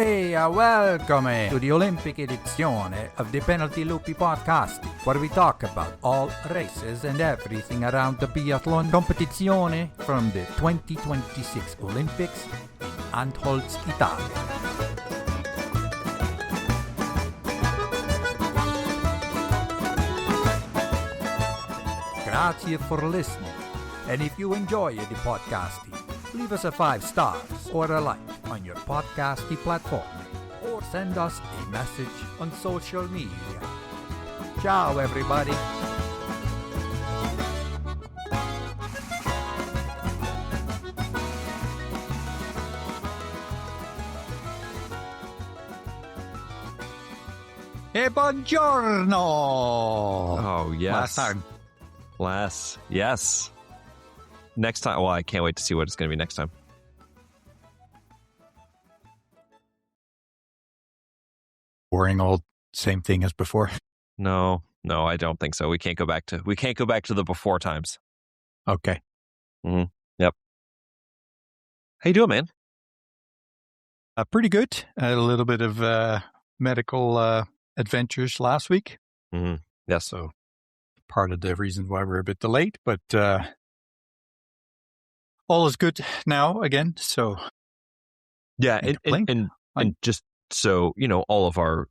Welcome to the Olympic edizione of the Penalty Loopy podcast, where we talk about all races and everything around the biathlon competizione from the 2026 Olympics in Antholz, Italy. Grazie for listening, and if you enjoy the podcasting, leave us a 5 stars or a like on your podcasting platform, or send us a message on social media. Ciao, everybody. E buongiorno! Oh, yes. Yes. Next time. Well, I can't wait to see what it's going to be next time. Boring old same thing as before. No, I don't think so. We can't go back to the before times. Okay. Mm-hmm. Yep. How you doing, man? Pretty good. I had a little bit of medical adventures last week. Mm-hmm. Yes. So part of the reason why we're a bit delayed, but all is good now again. So yeah, and just so all of our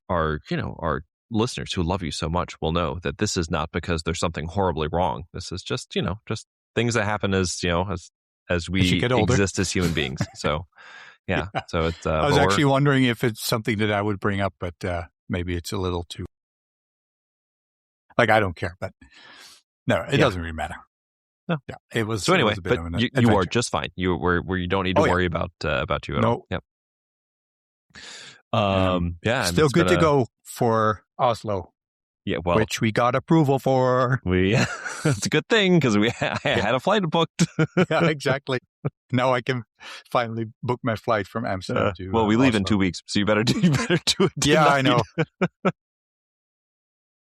listeners who love you so much will know that this is not because there's something horribly wrong. This is just just things that happen as we exist as human beings. So yeah. So it's. I was actually wondering if it's something that I would bring up, but maybe it's a little too. Like, I don't care, but no, it doesn't really matter. No. Yeah, it was. So anyway, it was but you are just fine. You don't need to worry about you at all. Yep. Still good to go for Oslo. Yeah, well, which we got approval for. That's a good thing because I had a flight booked. Yeah, exactly. Now I can finally book my flight from Amsterdam to. Well, we leave Oslo. in 2 weeks, so you better do it. Yeah, I know.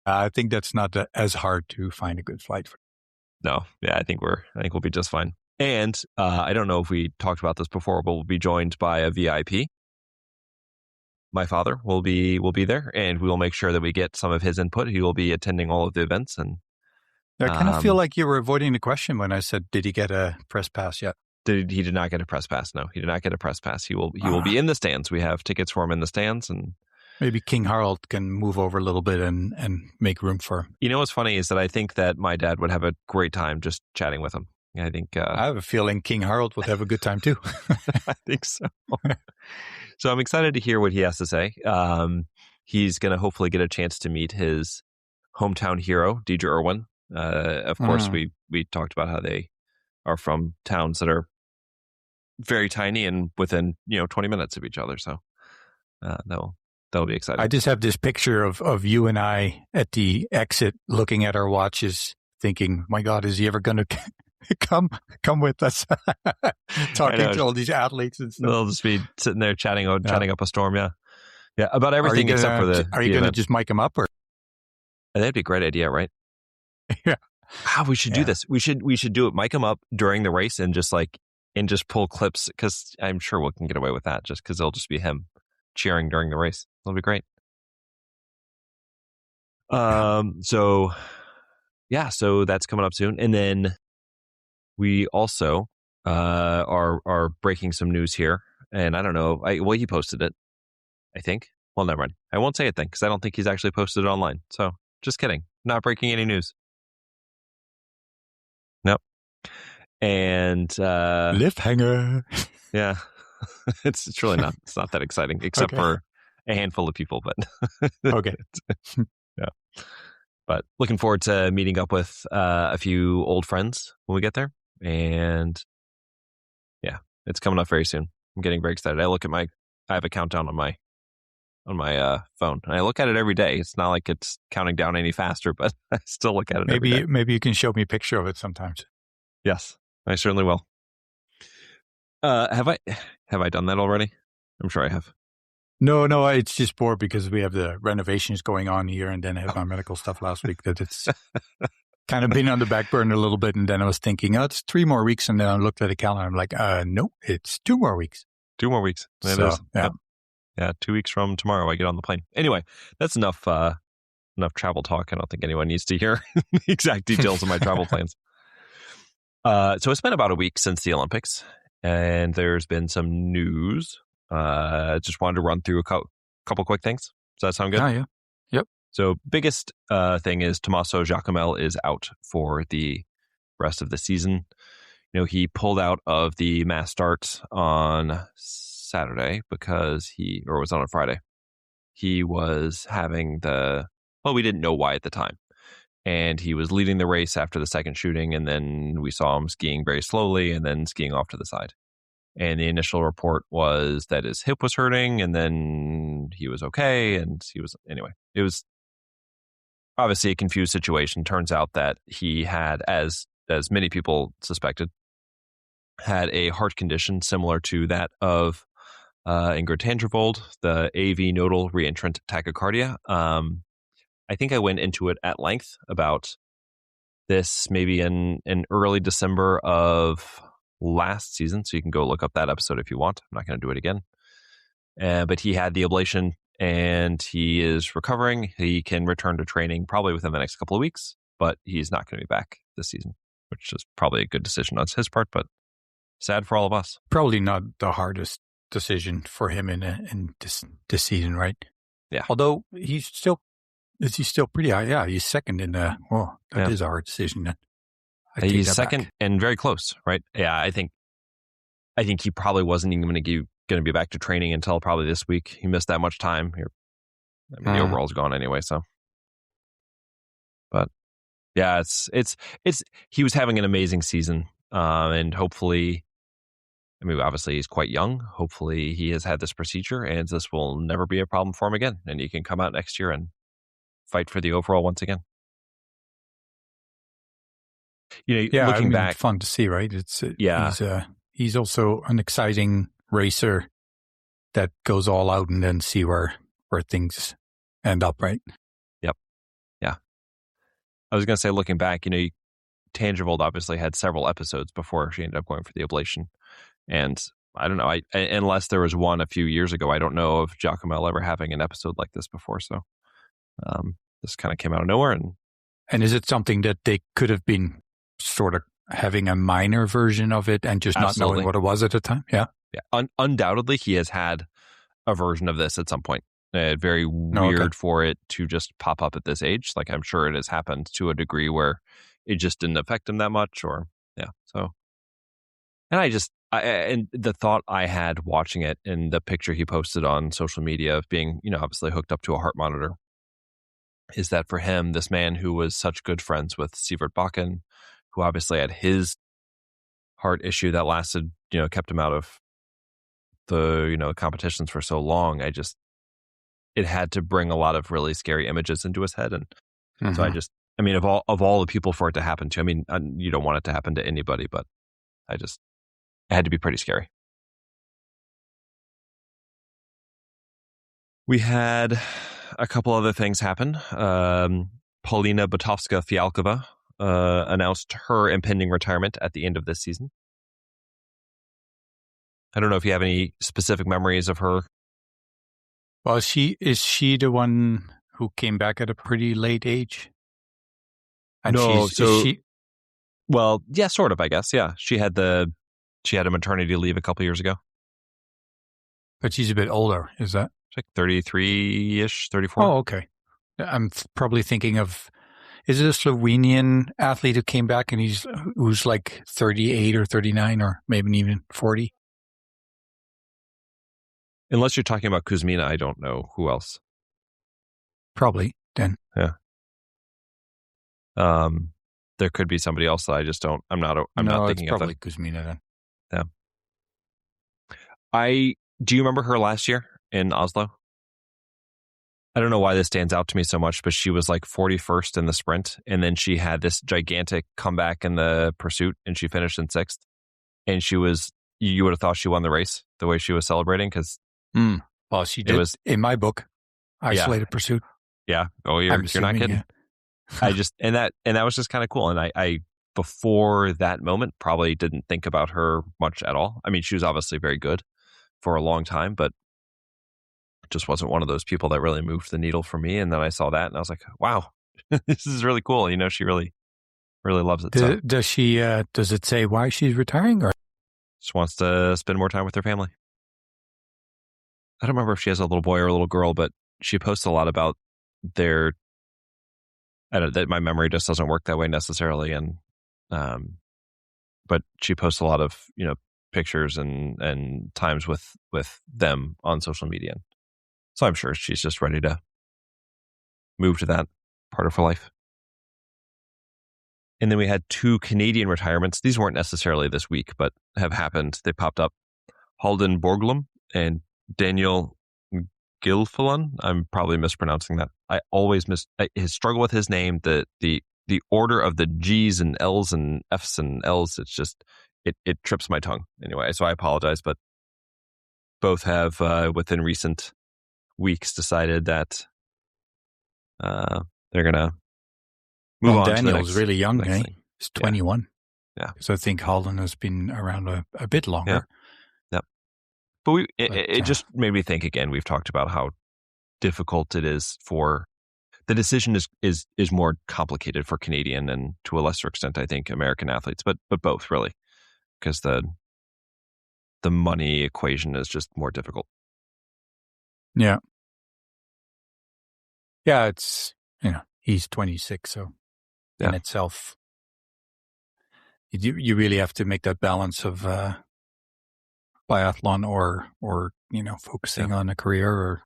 I think that's not as hard to find a good flight for. No, yeah, I think we'll be just fine. And I don't know if we talked about this before, but we'll be joined by a VIP. My father will be there, and we will make sure that we get some of his input. He will be attending all of the events, and I kind of feel like you were avoiding the question when I said, "Did he get a press pass yet?" He did not get a press pass. No, he did not get a press pass. He will be in the stands. We have tickets for him in the stands, and maybe King Harald can move over a little bit and make room for him. You know what's funny is that I think that my dad would have a great time just chatting with him. I think I have a feeling King Harald would have a good time too. I think so. So I'm excited to hear what he has to say. He's going to hopefully get a chance to meet his hometown hero, Deidre Irwin. Of course, we talked about how they are from towns that are very tiny and within 20 minutes of each other. So that'll be exciting. I just have this picture of you and I at the exit, looking at our watches, thinking, "My God, is he ever going to come with us?" Talking to all these athletes and stuff. They'll just be sitting there chatting up a storm. Yeah, about everything except for the. Are you going to just mic them up, or? That'd be a great idea, right? Yeah. We should do this. We should do it. Mic them up during the race and just pull clips, because I'm sure we can get away with that, just because it'll just be him cheering during the race. It'll be great. So that's coming up soon, and then we also are breaking some news here, and I don't know. He posted it, I think. Well, never mind. I won't say it then, because I don't think he's actually posted it online. So just kidding. Not breaking any news. Nope. And cliffhanger. Yeah, it's really not. It's not that exciting, except for a handful of people. But okay. Yeah. But looking forward to meeting up with a few old friends when we get there, and yeah, it's coming up very soon. I'm getting very excited. I have a countdown on my phone, and I look at it every day. It's not like it's counting down any faster, but I still look at it every day. Maybe you can show me a picture of it sometimes. Yes, I certainly will. Have I done that already? I'm sure I have. No, it's just more because we have the renovations going on here, and then I had my medical stuff last week that it's kind of been on the back burner a little bit. And then I was thinking, it's 3 more weeks. And then I looked at the calendar. I'm like, no, it's 2 more weeks. 2 more weeks. Yeah. Yeah, 2 weeks from tomorrow, I get on the plane. Anyway, that's enough travel talk. I don't think anyone needs to hear the exact details of my travel plans. So it's been about a week since the Olympics, and there's been some news. Just wanted to run through a couple quick things. Does that sound good? Oh, yeah. Yep. So biggest thing is Tommaso Giacomel is out for the rest of the season. He pulled out of the mass start on Saturday or was on a Friday. He was having we didn't know why at the time. And he was leading the race after the second shooting, and then we saw him skiing very slowly and then skiing off to the side. And the initial report was that his hip was hurting, and then he was okay, and it was obviously a confused situation. Turns out that he had, as many people suspected, had a heart condition similar to that of Ingrid Tangervold, the AV nodal reentrant tachycardia. I think I went into it at length about this maybe in early December of last season, so you can go look up that episode if you want. I'm not going to do it again. But he had the ablation, and he is recovering. He can return to training probably within the next couple of weeks, but he's not going to be back this season, which is probably a good decision on his part, but sad for all of us. Probably not the decision for him in this season, right? Yeah. Although he's still pretty high. Yeah, he's second in the. Well, that is a hard decision. Then he's second and very close, right? Yeah, I think he probably wasn't even going to be back to training until probably this week. He missed that much time. The overall's gone anyway. So, but yeah, it's he was having an amazing season, and hopefully. I mean, obviously he's quite young. Hopefully he has had this procedure and this will never be a problem for him again. And he can come out next year and fight for the overall once again. Looking back, it's fun to see, right? He's also an exciting racer that goes all out and then see where things end up, right? Yep. Yeah. I was going to say, looking back, Tangervold obviously had several episodes before she ended up going for the ablation. And I don't know, unless there was one a few years ago, I don't know of Giacomel ever having an episode like this before. So this kind of came out of nowhere. And is it something that they could have been sort of having a minor version of it and just not knowing what it was at the time? Yeah. Yeah. Undoubtedly, he has had a version of this at some point. Very weird for it to just pop up at this age. Like, I'm sure it has happened to a degree where it just didn't affect him that much, so. And the thought I had watching it in the picture he posted on social media of being, obviously hooked up to a heart monitor, is that for him, this man who was such good friends with Sivert Bakken, who obviously had his heart issue that lasted, kept him out of the, competitions for so long. It had to bring a lot of really scary images into his head. And so of all the people for it to happen to, you don't want it to happen to anybody, but it had to be pretty scary. We had a couple other things happen. Paulina Butovska-Fialkova announced her impending retirement at the end of this season. I don't know if you have any specific memories of her. Well, is she the one who came back at a pretty late age? And well, yeah, sort of, I guess. Yeah, she had a maternity leave a couple years ago. But she's a bit older, is that? She's like 33-ish, 34. Oh, okay. I'm probably thinking of, is it a Slovenian athlete who came back and who's like 38 or 39 or maybe even 40? Unless you're talking about Kuzmina, I don't know who else. Probably, then. Yeah. There could be somebody else that I just don't, I'm not thinking of. Probably Kuzmina then. Yeah. Do you remember her last year in Oslo? I don't know why this stands out to me so much, but she was like 41st in the sprint, and then she had this gigantic comeback in the pursuit, and she finished in 6th. And you would have thought she won the race the way she was celebrating, because well, she did in my book, Isolated Pursuit. Yeah. Oh, you're not kidding. Yeah. and that was just kind of cool. And I before that moment probably didn't think about her much at all. I mean, she was obviously very good for a long time, but just wasn't one of those people that really moved the needle for me. And then I saw that and I was like, wow, this is really cool. She really, really loves it. Does she, does it say why she's retiring, or just wants to spend more time with her family? I don't remember if she has a little boy or a little girl, but she posts a lot about their, that my memory just doesn't work that way necessarily. And, but she posts a lot of, pictures and times with them on social media. So I'm sure she's just ready to move to that part of her life. And then we had 2 Canadian retirements. These weren't necessarily this week, but have happened. They popped up. Halden Borglum and Daniel Gilfillan. I'm probably mispronouncing that. I always struggle with his name. The order of the G's and L's and F's and L's, it's just, it trips my tongue. Anyway, so I apologize, but both have, within recent weeks, decided that they're going to move on. Daniel's really young, eh? Thing. He's 21. Yeah. So I think Holland has been around a bit longer. Yeah. But it just made me think again. We've talked about how difficult it is for the decision is more complicated for Canadian and to a lesser extent, I think, American athletes, but both really, because the money equation is just more difficult. Yeah. Yeah, it's, he's 26, so in itself, you really have to make that balance of biathlon or focusing on a career or.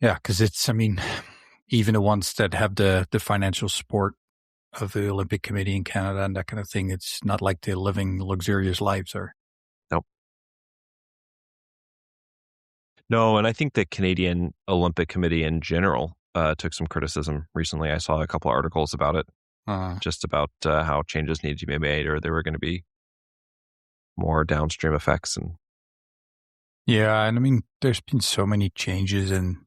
Yeah, because it's, even the ones that have the financial support of the Olympic Committee in Canada and that kind of thing, it's not like they're living luxurious lives or. Nope. No, and I think the Canadian Olympic Committee in general took some criticism recently. I saw a couple of articles about it, just about how changes needed to be made or there were going to be more downstream effects. And yeah, and there's been so many changes in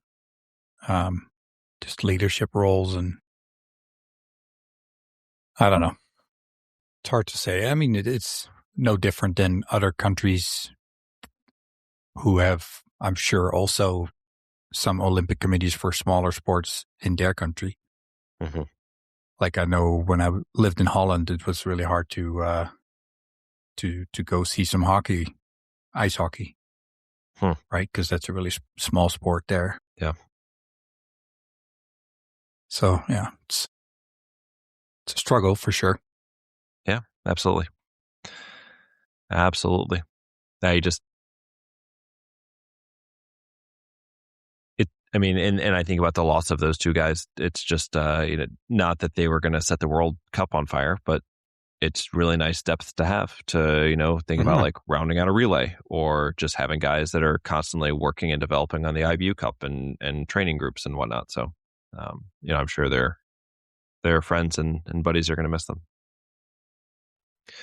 just leadership roles, and I don't know. It's hard to say. It's no different than other countries who have, I'm sure, also some Olympic committees for smaller sports in their country. Mm-hmm. Like I know when I lived in Holland, it was really hard to go see some ice hockey, right? Because that's a really small sport there. Yeah. So yeah, it's a struggle for sure. Yeah, absolutely. Absolutely. Now you just, and I think about the loss of those 2 guys. It's just, not that they were going to set the World Cup on fire, but it's really nice depth to have to, think about like rounding out a relay or just having guys that are constantly working and developing on the IBU Cup and training groups and whatnot. So, I'm sure their friends and buddies are going to miss them. A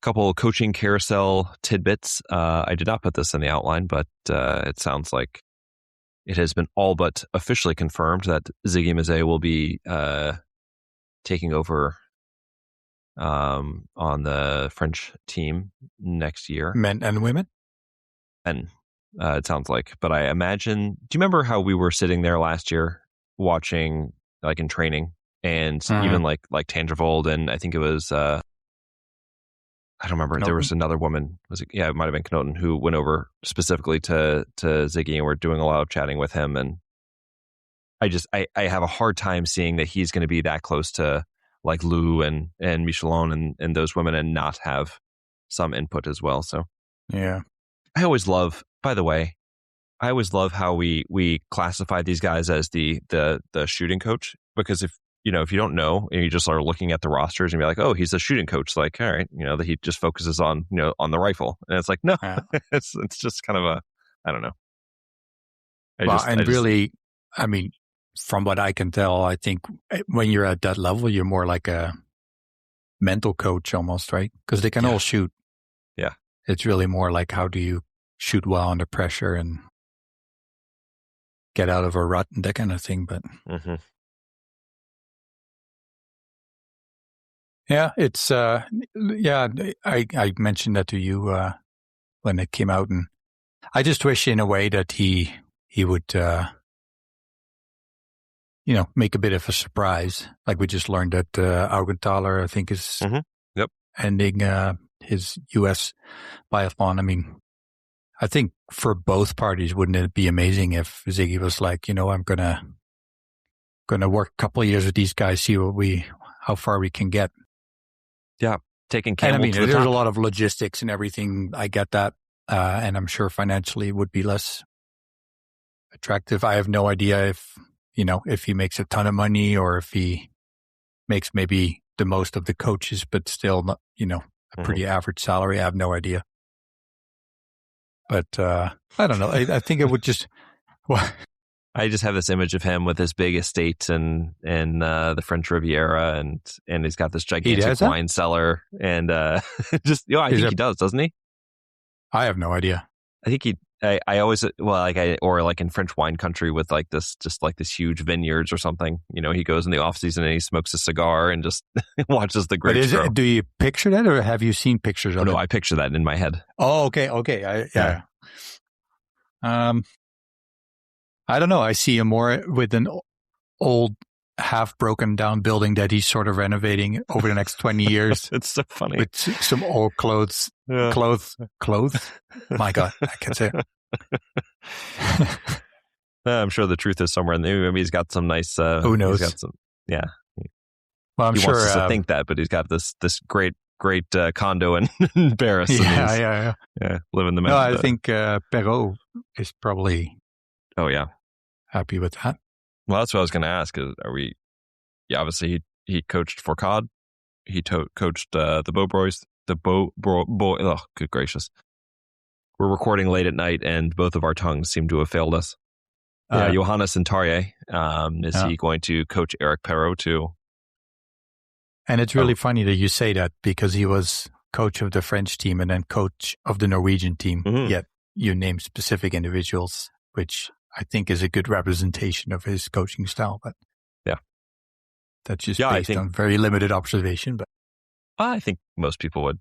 couple coaching carousel tidbits. I did not put this in the outline, but it sounds like it has been all but officially confirmed that Ziggy Mazet will be taking over on the French team next year. Men and women? And it sounds like. But I imagine, do you remember how we were sitting there last year watching, like in training, and even like Tangervold, and I think it was, I don't remember, Knoten? There was another woman, it might have been Knoten, who went over specifically to Ziggy, and we're doing a lot of chatting with him. And I have a hard time seeing that he's going to be that close to like Lou and Michelon and those women and not have some input as well. So yeah, I always love, by the way, how we classify these guys as the shooting coach, because if you don't know and you just are looking at the rosters and be like, oh, he's a shooting coach, like, all right, that he just focuses on on the rifle, and it's like, no, it's just kind of a, I don't know. From what I can tell, I think when you're at that level, you're more like a mental coach almost, right? Because they can all shoot. Yeah. It's really more like, how do you shoot well under pressure and get out of a rut and that kind of thing. But yeah, it's, I mentioned that to you when it came out, and I just wish in a way that he would, make a bit of a surprise. Like we just learned that Augenthaler, I think, is Yep. ending his U.S. biathlon. I mean, I think for both parties, wouldn't it be amazing if Ziggy was like, I'm gonna work a couple of years with these guys, see how far we can get. Yeah, taking Campbell to the there's top. a lot of logistics and everything. I get that, and I'm sure financially it would be less attractive. I have no idea if he makes a ton of money or if he makes maybe the most of the coaches, but still not, a pretty average salary. I have no idea. But I don't know. I think it would just. Well, I just have this image of him with his big estate in the French Riviera, and he's got this gigantic wine cellar, and just I think he does, doesn't he? I have no idea. I think he. I always or like in French wine country with like this huge vineyards or something. He goes in the off season and he smokes a cigar and just watches the grapes grow. Do you picture that, or have you seen pictures of it? No, I picture that in my head. Oh, okay. Yeah. I don't know. I see him more with an old, half broken down building that he's sort of renovating over the next 20 years. It's so funny. With some old clothes. Yeah. Clothes? My God, I can't say it. I'm sure the truth is somewhere in there. Maybe he's got some nice. Who knows? He's got some. Yeah. Well, I'm he sure. Wants us to think that, but he's got this great condo in Paris. Yeah. Living the. No, I think Perrault is probably. Oh yeah. Happy with that. Well, that's what I was going to ask. Are we? Yeah, obviously he coached Fourcade. He coached the Beauboys. Oh, good gracious! We're recording late at night, and both of our tongues seem to have failed us. Johannes Intarje, is he going to coach Eric Perrault too? And it's really funny that you say that, because he was coach of the French team and then coach of the Norwegian team. Yet you name specific individuals, which I think is a good representation of his coaching style. But that's just based on very limited observation. But I think most people would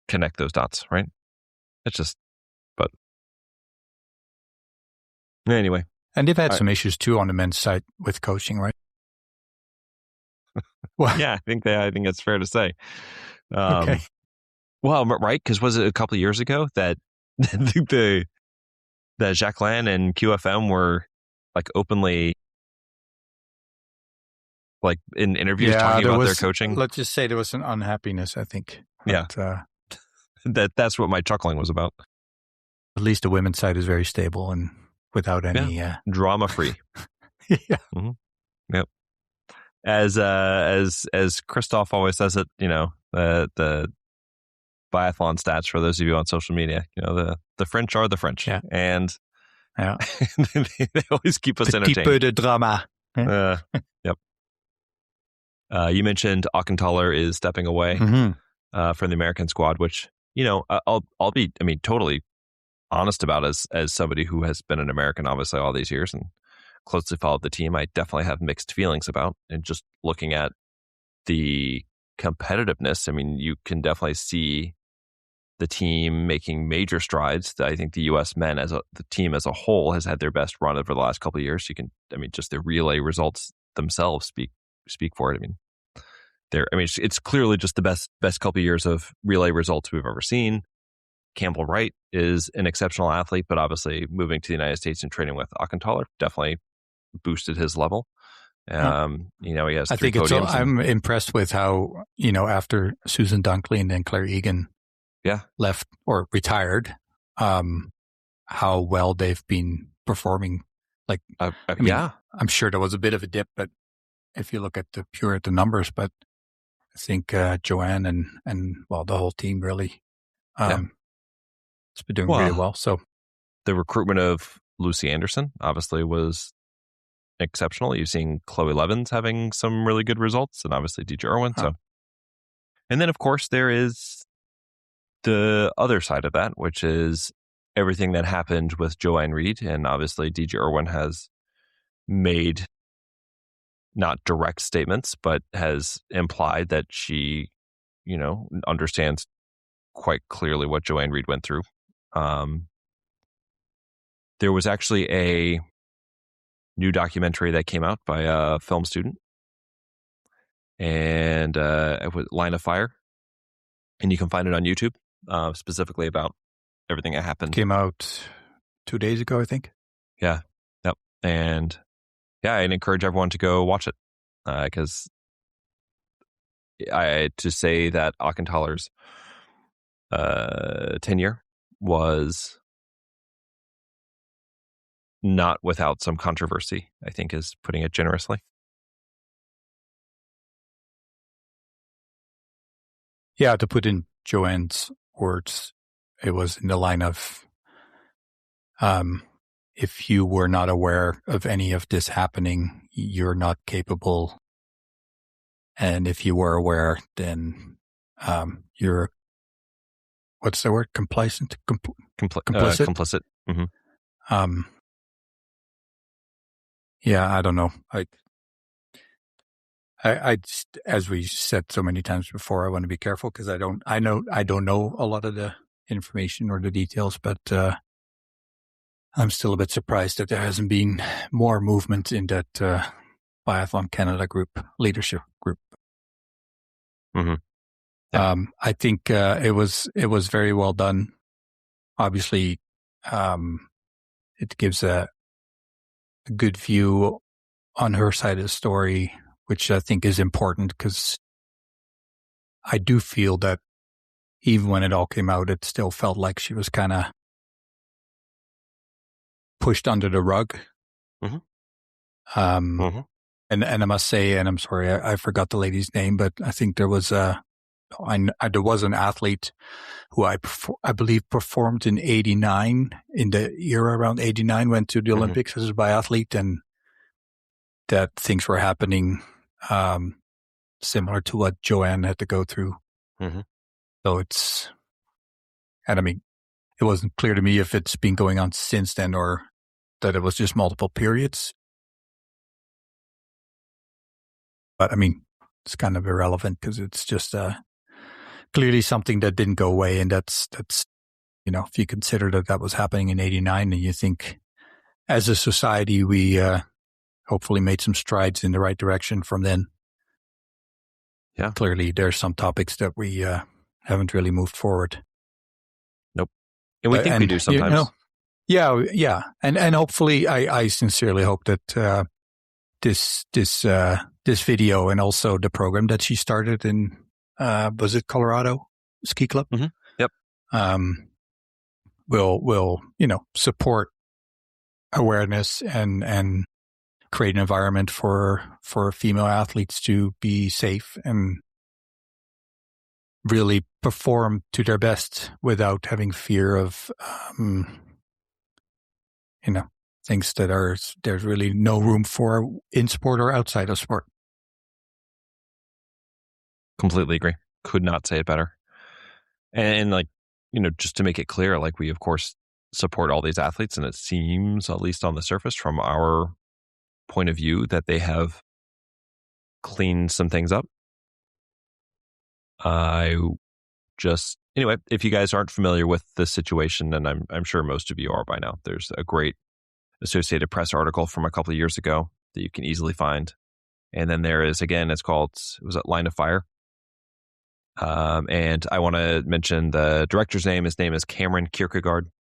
connect those dots, right? It's just, but anyway. And they've had some issues too on the men's side with coaching, right? Well, yeah, I think it's fair to say. Okay. Well, right, because was it a couple of years ago that that Jacqueline and QFM were like openly like in interviews talking about their coaching? Let's just say there was an unhappiness, I think. But, that's what my chuckling was about. At least the women's side is very stable and without any drama free. Yeah. Mm-hmm. Yep. As Christoph always says it, the biathlon stats for those of you on social media, the French are the French, and they always keep us entertained. Petit peu de drama. Yep. You mentioned Augenthaler is stepping away from the American squad, which I'll be totally honest about as somebody who has been an American obviously all these years and closely followed the team. I definitely have mixed feelings about, and just looking at the competitiveness, you can definitely see the team making major strides. I think the U.S. men the team as a whole has had their best run over the last couple of years. You can, just the relay results themselves speak for it. It's clearly just the best couple of years of relay results we've ever seen. Campbell Wright is an exceptional athlete, but obviously moving to the United States and training with Augenthaler definitely boosted his level. He has 3 podiums. I'm impressed with how, after Susan Dunkley and then Claire Egan left or retired, how well they've been performing. Like, I'm sure there was a bit of a dip, but if you look at the numbers, but I think Joanne and the whole team really it's been doing really well. So the recruitment of Lucy Anderson obviously was exceptional. You've seen Chloe Levins having some really good results, and obviously DJ Irwin. So, and then of course there is the other side of that, which is everything that happened with Joanne Reed, and obviously DJ Irwin has made not direct statements, but has implied that she, understands quite clearly what Joanne Reed went through. there was actually a new documentary that came out by a film student, and it was Line of Fire, and you can find it on YouTube, specifically about everything that happened. Came out 2 days ago, I think. Yeah. Yep. And yeah, I'd encourage everyone to go watch it, because to say that Auchenthaler's tenure was not without some controversy, I think, is putting it generously. Yeah, to put in Joanne's words, it was in the line of, if you were not aware of any of this happening, you're not capable. And if you were aware, then you're, what's the word? Complacent? Complicit? Complicit. Mm-hmm. Yeah, I don't know. I just, as we said so many times before, I want to be careful because I don't know a lot of the information or the details, but I'm still a bit surprised that there hasn't been more movement in that Biathlon Canada leadership group. Mm-hmm. Yeah. I think it was very well done. Obviously, it gives a good view on her side of the story, which I think is important because I do feel that even when it all came out, it still felt like she was kind of pushed under the rug. Mm-hmm. And I must say, and I'm sorry, I forgot the lady's name, but I think there was there was an athlete who I believe performed in '89, in the era around '89, went to the Olympics as a biathlete, and that things were happening similar to what Joanne had to go through. Mm-hmm. So and I mean, it wasn't clear to me if it's been going on since then or that it was just multiple periods. But I mean, it's kind of irrelevant because it's just clearly something that didn't go away. And that's, if you consider that was happening in '89 and you think as a society, we hopefully made some strides in the right direction from then. Yeah. Clearly, there's some topics that we haven't really moved forward. Nope. And we think we do sometimes. Yeah. And hopefully, I sincerely hope that this video and also the program that she started in, was it Colorado Ski Club? Mm-hmm. Yep. Will support awareness and create an environment for female athletes to be safe and really perform to their best without having fear of, things that there's really no room for in sport or outside of sport. Completely agree. Could not say it better. And just to make it clear, we of course support all these athletes, and it seems, at least on the surface, from our point of view, that they have cleaned some things up. Anyway, if you guys aren't familiar with this situation, and I'm sure most of you are by now, there's a great Associated Press article from a couple of years ago that you can easily find. And then there is, again, it was at Line of Fire. And I want to mention the director's name. His name is Cameron Kierkegaard.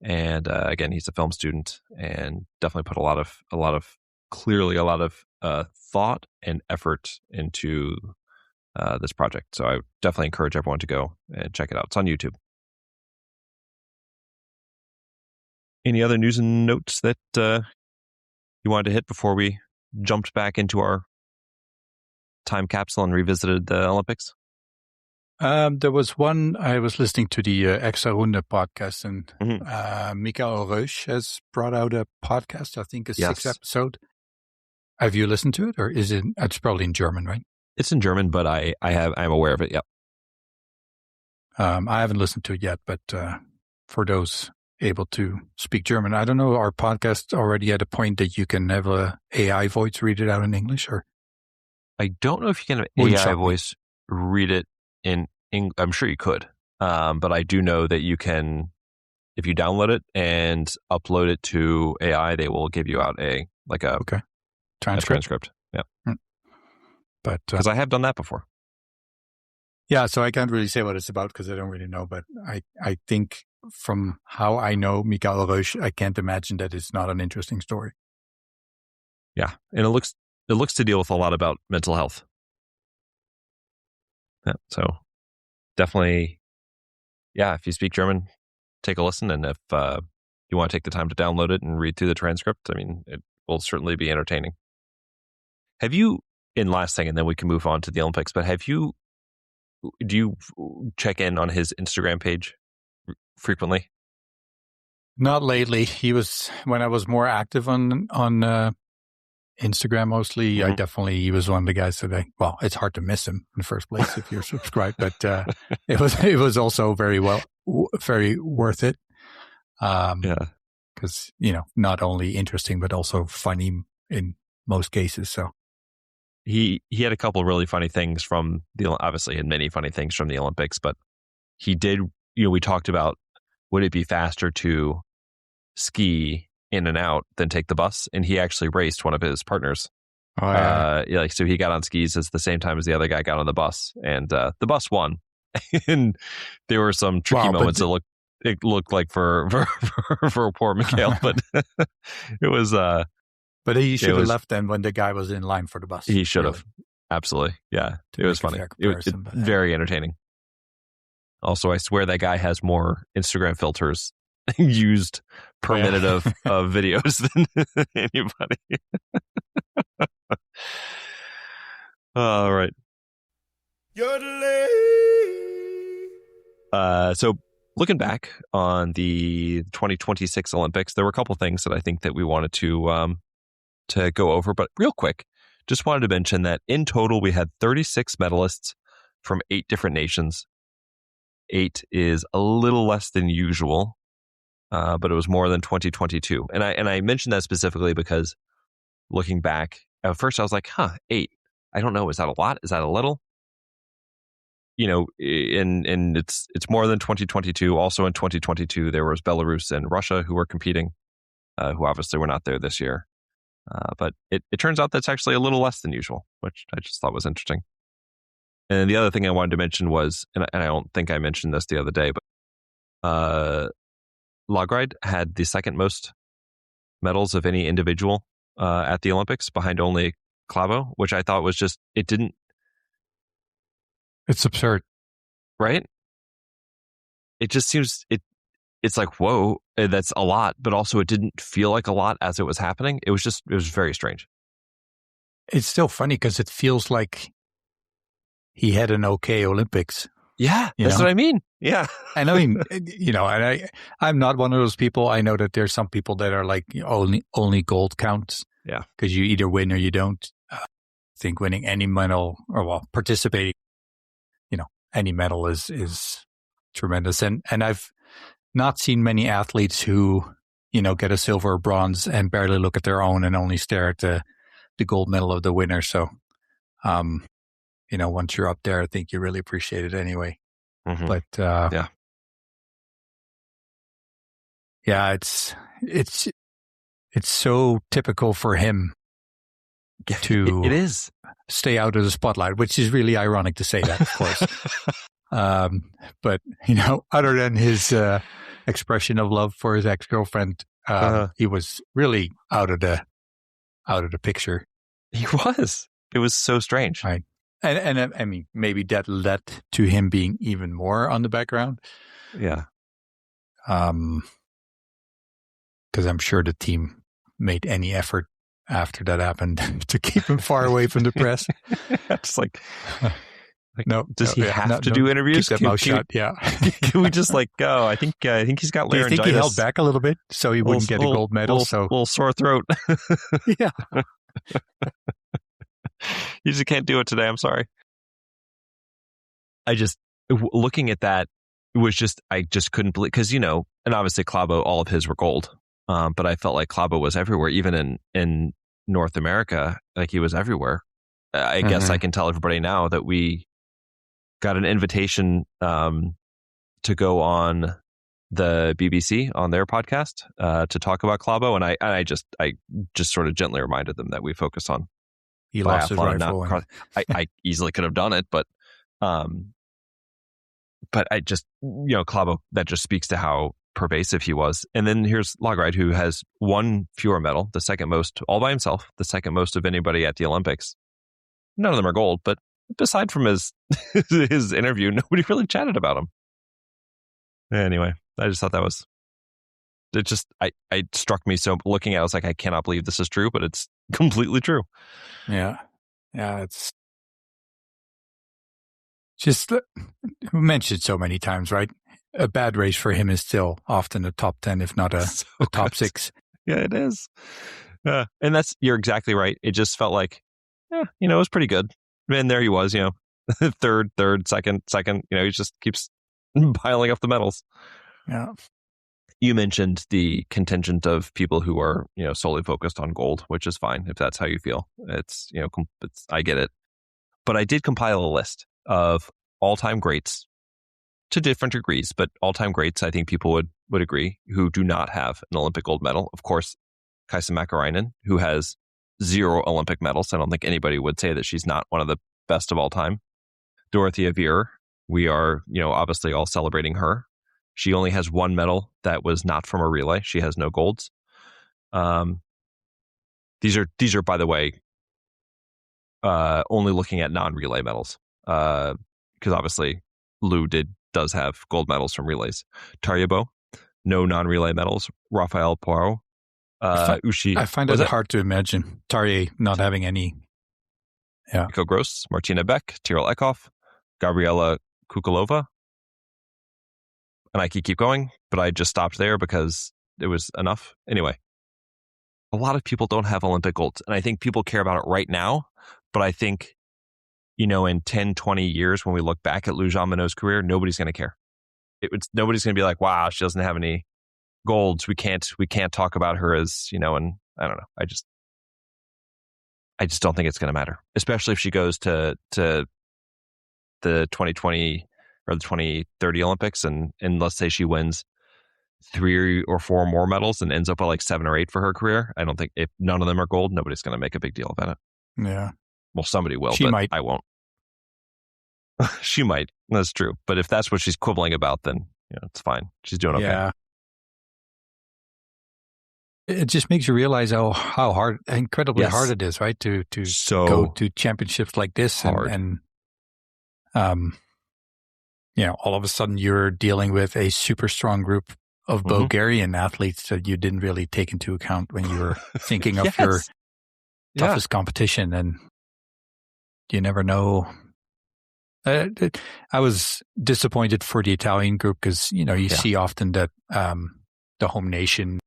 And again, he's a film student and definitely put a lot of thought and effort into this project. So I definitely encourage everyone to go and check it out. It's on YouTube. Any other news and notes that you wanted to hit before we jumped back into our time capsule and revisited the Olympics? There was one, I was listening to the Extra Runde podcast, and Michael Reusch has brought out a podcast, I think a 6th episode. Have you listened to it, or is it? It's probably in German, right? It's in German, but I'm aware of it. Yep. I haven't listened to it yet, but for those able to speak German, I don't know. Our podcast already at a point that you can have a AI voice read it out in English, or I don't know if you can have AI voice read it in English. I'm sure you could, but I do know that you can if you download it and upload it to AI, they will give you out a transcript. Yeah. But because I have done that before. Yeah, so I can't really say what it's about because I don't really know. But I think from how I know Mikael Roche, I can't imagine that it's not an interesting story. Yeah, and it looks to deal with a lot about mental health. Yeah, so definitely, yeah, if you speak German, take a listen. And if you want to take the time to download it and read through the transcript, I mean, it will certainly be entertaining. Have you, in last thing, and then we can move on to the Olympics, but do you check in on his Instagram page frequently? Not lately. He was, when I was more active on Instagram mostly, Mm-hmm. he was one of the guys that it's hard to miss him in the first place if you're subscribed, but it was also very worth it. Because, not only interesting, but also funny in most cases. So he had a couple of really funny things from obviously had many funny things from the Olympics, but he did, we talked about, would it be faster to ski in and out than take the bus? And he actually raced one of his partners. Oh, yeah. So he got on skis at the same time as the other guy got on the bus, and the bus won. And there were some tricky moments it looked like for poor Mikael, but it was. But he should have left then when the guy was in line for the bus. He should have. Absolutely. Yeah. It was funny. It was very entertaining. Also, I swear that guy has more Instagram filters used per minute of videos than anybody. All right. So looking back on the 2026 Olympics, there were a couple things that I think that we wanted to go over, but real quick, just wanted to mention that in total we had 36 medalists from 8 different nations. 8 is a little less than usual, but it was more than 2022. And I mentioned that specifically because looking back, at first I was like, 8. I don't know. Is that a lot? Is that a little? And it's more than 2022. Also in 2022, there was Belarus and Russia who were competing, who obviously were not there this year. But it turns out that's actually a little less than usual, which I just thought was interesting. And the other thing I wanted to mention was, and I don't think I mentioned this the other day, but Lagride had the second most medals of any individual at the Olympics, behind only Klæbo, which I thought was just, it's absurd, right? It just seems, it's like, whoa, that's a lot, but also it didn't feel like a lot as it was happening. It was very strange. It's still funny because it feels like he had an okay Olympics. Yeah, that's what I mean. Yeah. And I mean, and I'm not one of those people. I know that there's some people that are like, only gold counts. Yeah. Because you either win or you don't. I think winning any medal, or participating, any medal is tremendous. And I've not seen many athletes who, get a silver or bronze and barely look at their own and only stare at the gold medal of the winner. So, once you're up there, I think you really appreciate it anyway. Mm-hmm. But yeah, it's so typical for him to it is stay out of the spotlight, which is really ironic to say that, of course. But other than his expression of love for his ex-girlfriend, he was really out of the picture. He was. It was so strange, right? And I mean, maybe that led to him being even more on the background. Yeah. Because I'm sure the team made any effort after that happened to keep him far away from the press. It's like no. Does he have to do interviews? Keep that mouth shut. Yeah. Can we just go? I think he's got laryngitis. Do you think he held back a little bit so he wouldn't get a gold medal? Little sore throat. Yeah. You just can't do it today. I'm sorry. I just, looking at that, I just couldn't believe, because, and obviously Klæbo, all of his were gold. But I felt like Klæbo was everywhere, even in North America, like he was everywhere. I guess I can tell everybody now that we got an invitation to go on the BBC on their podcast to talk about Klæbo, and I just sort of gently reminded them that we focus on He lost his biathlon, rifle. I easily could have done it, but I just, Klæbo, that just speaks to how pervasive he was. And then here's Lagerreid, who has one fewer medal, the second most, all by himself, the second most of anybody at the Olympics. None of them are gold, but aside from his his interview, nobody really chatted about him. Anyway, I just thought that was, it just, I struck me so, looking at it, I was like, I cannot believe this is true, but it's completely true. Yeah. It's just, we mentioned so many times, right? A bad race for him is still often a top 10, if not a top 6. Yeah, it is. And you're exactly right. It just felt like, it was pretty good. And there he was, third, second, he just keeps piling up the medals. Yeah. You mentioned the contingent of people who are, solely focused on gold, which is fine if that's how you feel. It's, I get it. But I did compile a list of all-time greats to different degrees, but all-time greats, I think people would agree, who do not have an Olympic gold medal. Of course, Kaisa Mäkäräinen, who has 0 Olympic medals. I don't think anybody would say that she's not one of the best of all time. Dorothea Vier, we are, obviously all celebrating her. She only has 1 medal that was not from a relay. She has no golds. These are, by the way, only looking at non-relay medals, because obviously Lou does have gold medals from relays. Tarja Bo, no non-relay medals. Raphael Poirot, Ushi. I find it hard to imagine Tarja not having any. Yeah. Nico Gross, Martina Beck, Tyrell Eckhoff, Gabriela Kukalova. And I could keep going, but I just stopped there because it was enough. Anyway, a lot of people don't have Olympic golds, and I think people care about it right now, but I think, in 10, 20 years, when we look back at Lou Jean Monod's career, nobody's going to care. Nobody's going to be like, wow, she doesn't have any golds. We can't talk about her as, and I don't know. I just don't think it's going to matter, especially if she goes to the 2020 or the 2030 Olympics, and let's say she wins 3 or 4 more medals and ends up at like 7 or 8 for her career. I don't think, if none of them are gold, nobody's going to make a big deal about it. Yeah. Well, somebody will, she but might. I won't. She might. That's true. But if that's what she's quibbling about, then it's fine. She's doing okay. Yeah. It just makes you realize how incredibly hard it is, right? To go to championships like this, and all of a sudden you're dealing with a super strong group of Bulgarian athletes that you didn't really take into account when you were thinking of your toughest competition, and you never know. I was disappointed for the Italian group because, you see often that the home nation,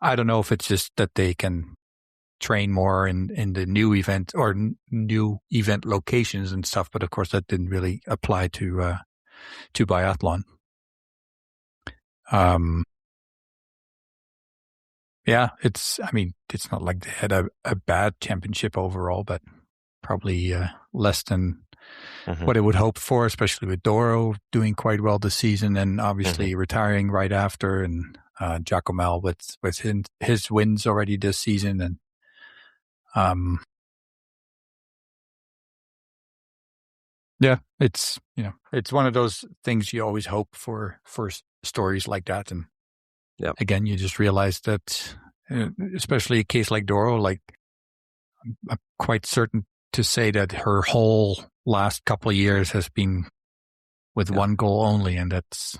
I don't know if it's just that they can train more in the new event or new event locations and stuff, but of course that didn't really apply to biathlon. It's not like they had a bad championship overall, but probably less than what I would hope for, especially with Doro doing quite well this season and obviously retiring right after, and Giacomel with his wins already this season. And it's it's one of those things you always hope for stories like that. And again, you just realize that, especially a case like Doro, like I'm quite certain to say that her whole last couple of years has been with one goal only, and that's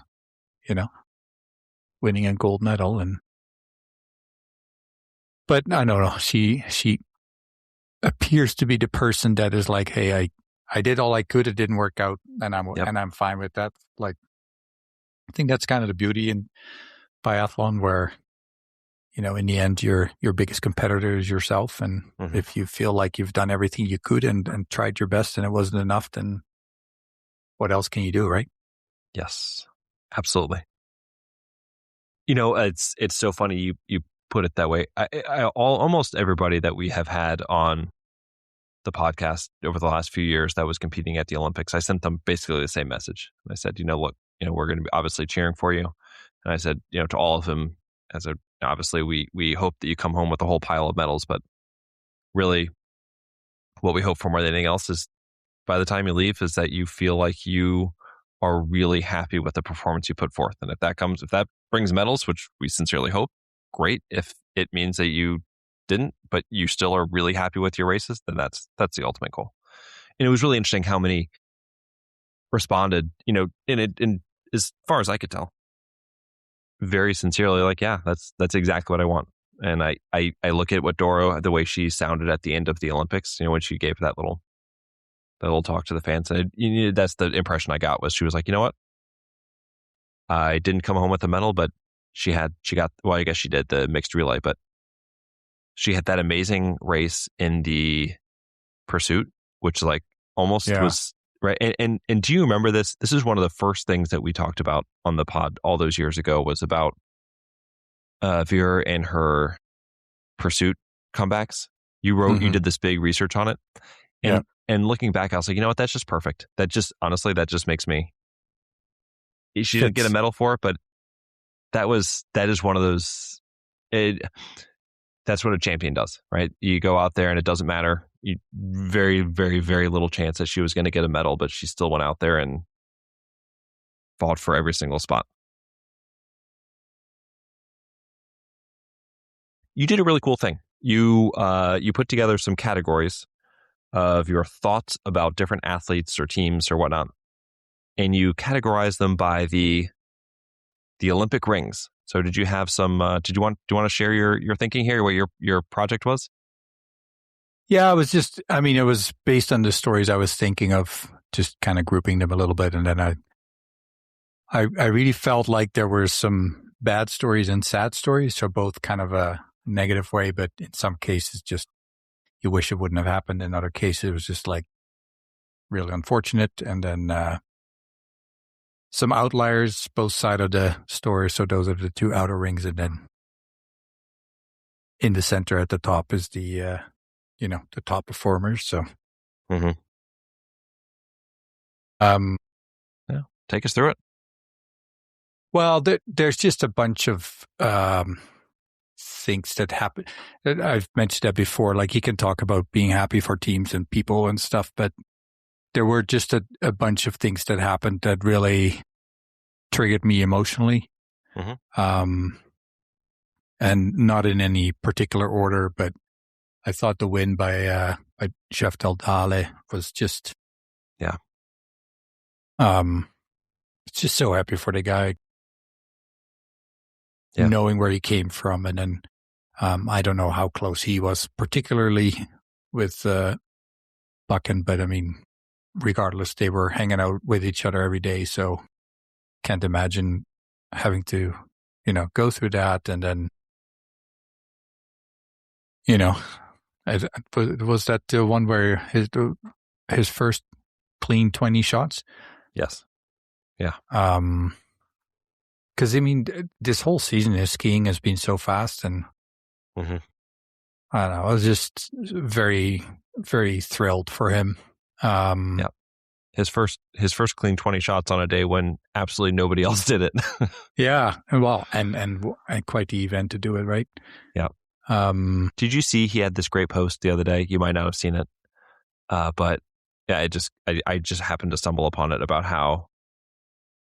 winning a gold medal. But I don't know, she appears to be the person that is like, hey, I did all I could, it didn't work out, and I'm fine with that. Like, I think that's kind of the beauty in biathlon, where in the end, your biggest competitor is yourself. And if you feel like you've done everything you could and tried your best and it wasn't enough, then what else can you do, right? Yes, absolutely. It's so funny you put it that way. Almost everybody that we have had on the podcast over the last few years that was competing at the Olympics, I sent them basically the same message. I said, look, we're going to be obviously cheering for you. And I said, to all of them, obviously we hope that you come home with a whole pile of medals, but really what we hope for more than anything else is by the time you leave is that you feel like you are really happy with the performance you put forth. And if that brings medals, which we sincerely hope, great. If it means that you didn't, but you still are really happy with your races, then that's the ultimate goal. And it was really interesting how many responded, in as far as I could tell, very sincerely, like, yeah, that's exactly what I want. And I look at what Doro, the way she sounded at the end of the Olympics, when she gave that little talk to the fans, and that's the impression I got, was she was like, you know what, I didn't come home with a medal, but she got, well, I guess she did the mixed relay, but she had that amazing race in the pursuit, which like almost was right. And do you remember this? This is one of the first things that we talked about on the pod all those years ago, was about Vera and her pursuit comebacks. You did this big research on it. And looking back, I was like, you know what? That's just perfect. That just makes me. She didn't get a medal for it, but that is one of those. That's what a champion does, right? You go out there and it doesn't matter. Very, very, very little chance that she was going to get a medal, but she still went out there and fought for every single spot. You did a really cool thing. You put together some categories of your thoughts about different athletes or teams or whatnot, and you categorize them by the Olympic rings. So did you have some? Do you want to share your thinking here? What your project was? Yeah, it was based on the stories I was thinking of, just kind of grouping them a little bit, and then I really felt like there were some bad stories and sad stories, so both kind of a negative way, but in some cases just you wish it wouldn't have happened. In other cases, it was just like really unfortunate. And then some outliers, both sides of the story. So those are the two outer rings. And then in the center at the top is the top performers. So, take us through it. Well, there's just a bunch of things that happen. I've mentioned that before. Like, you can talk about being happy for teams and people and stuff, but there were just a bunch of things that happened that really triggered me emotionally. And not in any particular order, but I thought the win by Chef Del Dale was just, it's just so happy for the guy, knowing where he came from. And then I don't know how close he was, particularly with Buchan, but I mean, regardless, they were hanging out with each other every day. So can't imagine having to, go through that. And then, was that the one where his first clean 20 shots? Yes. Yeah. Because I mean, this whole season his skiing has been so fast, and I don't know. I was just very, very thrilled for him. His first clean 20 shots on a day when absolutely nobody else did it. Yeah, well, and quite the event to do it, right? Yeah. Did you see he had this great post the other day? You might not have seen it, but yeah, I just happened to stumble upon it, about how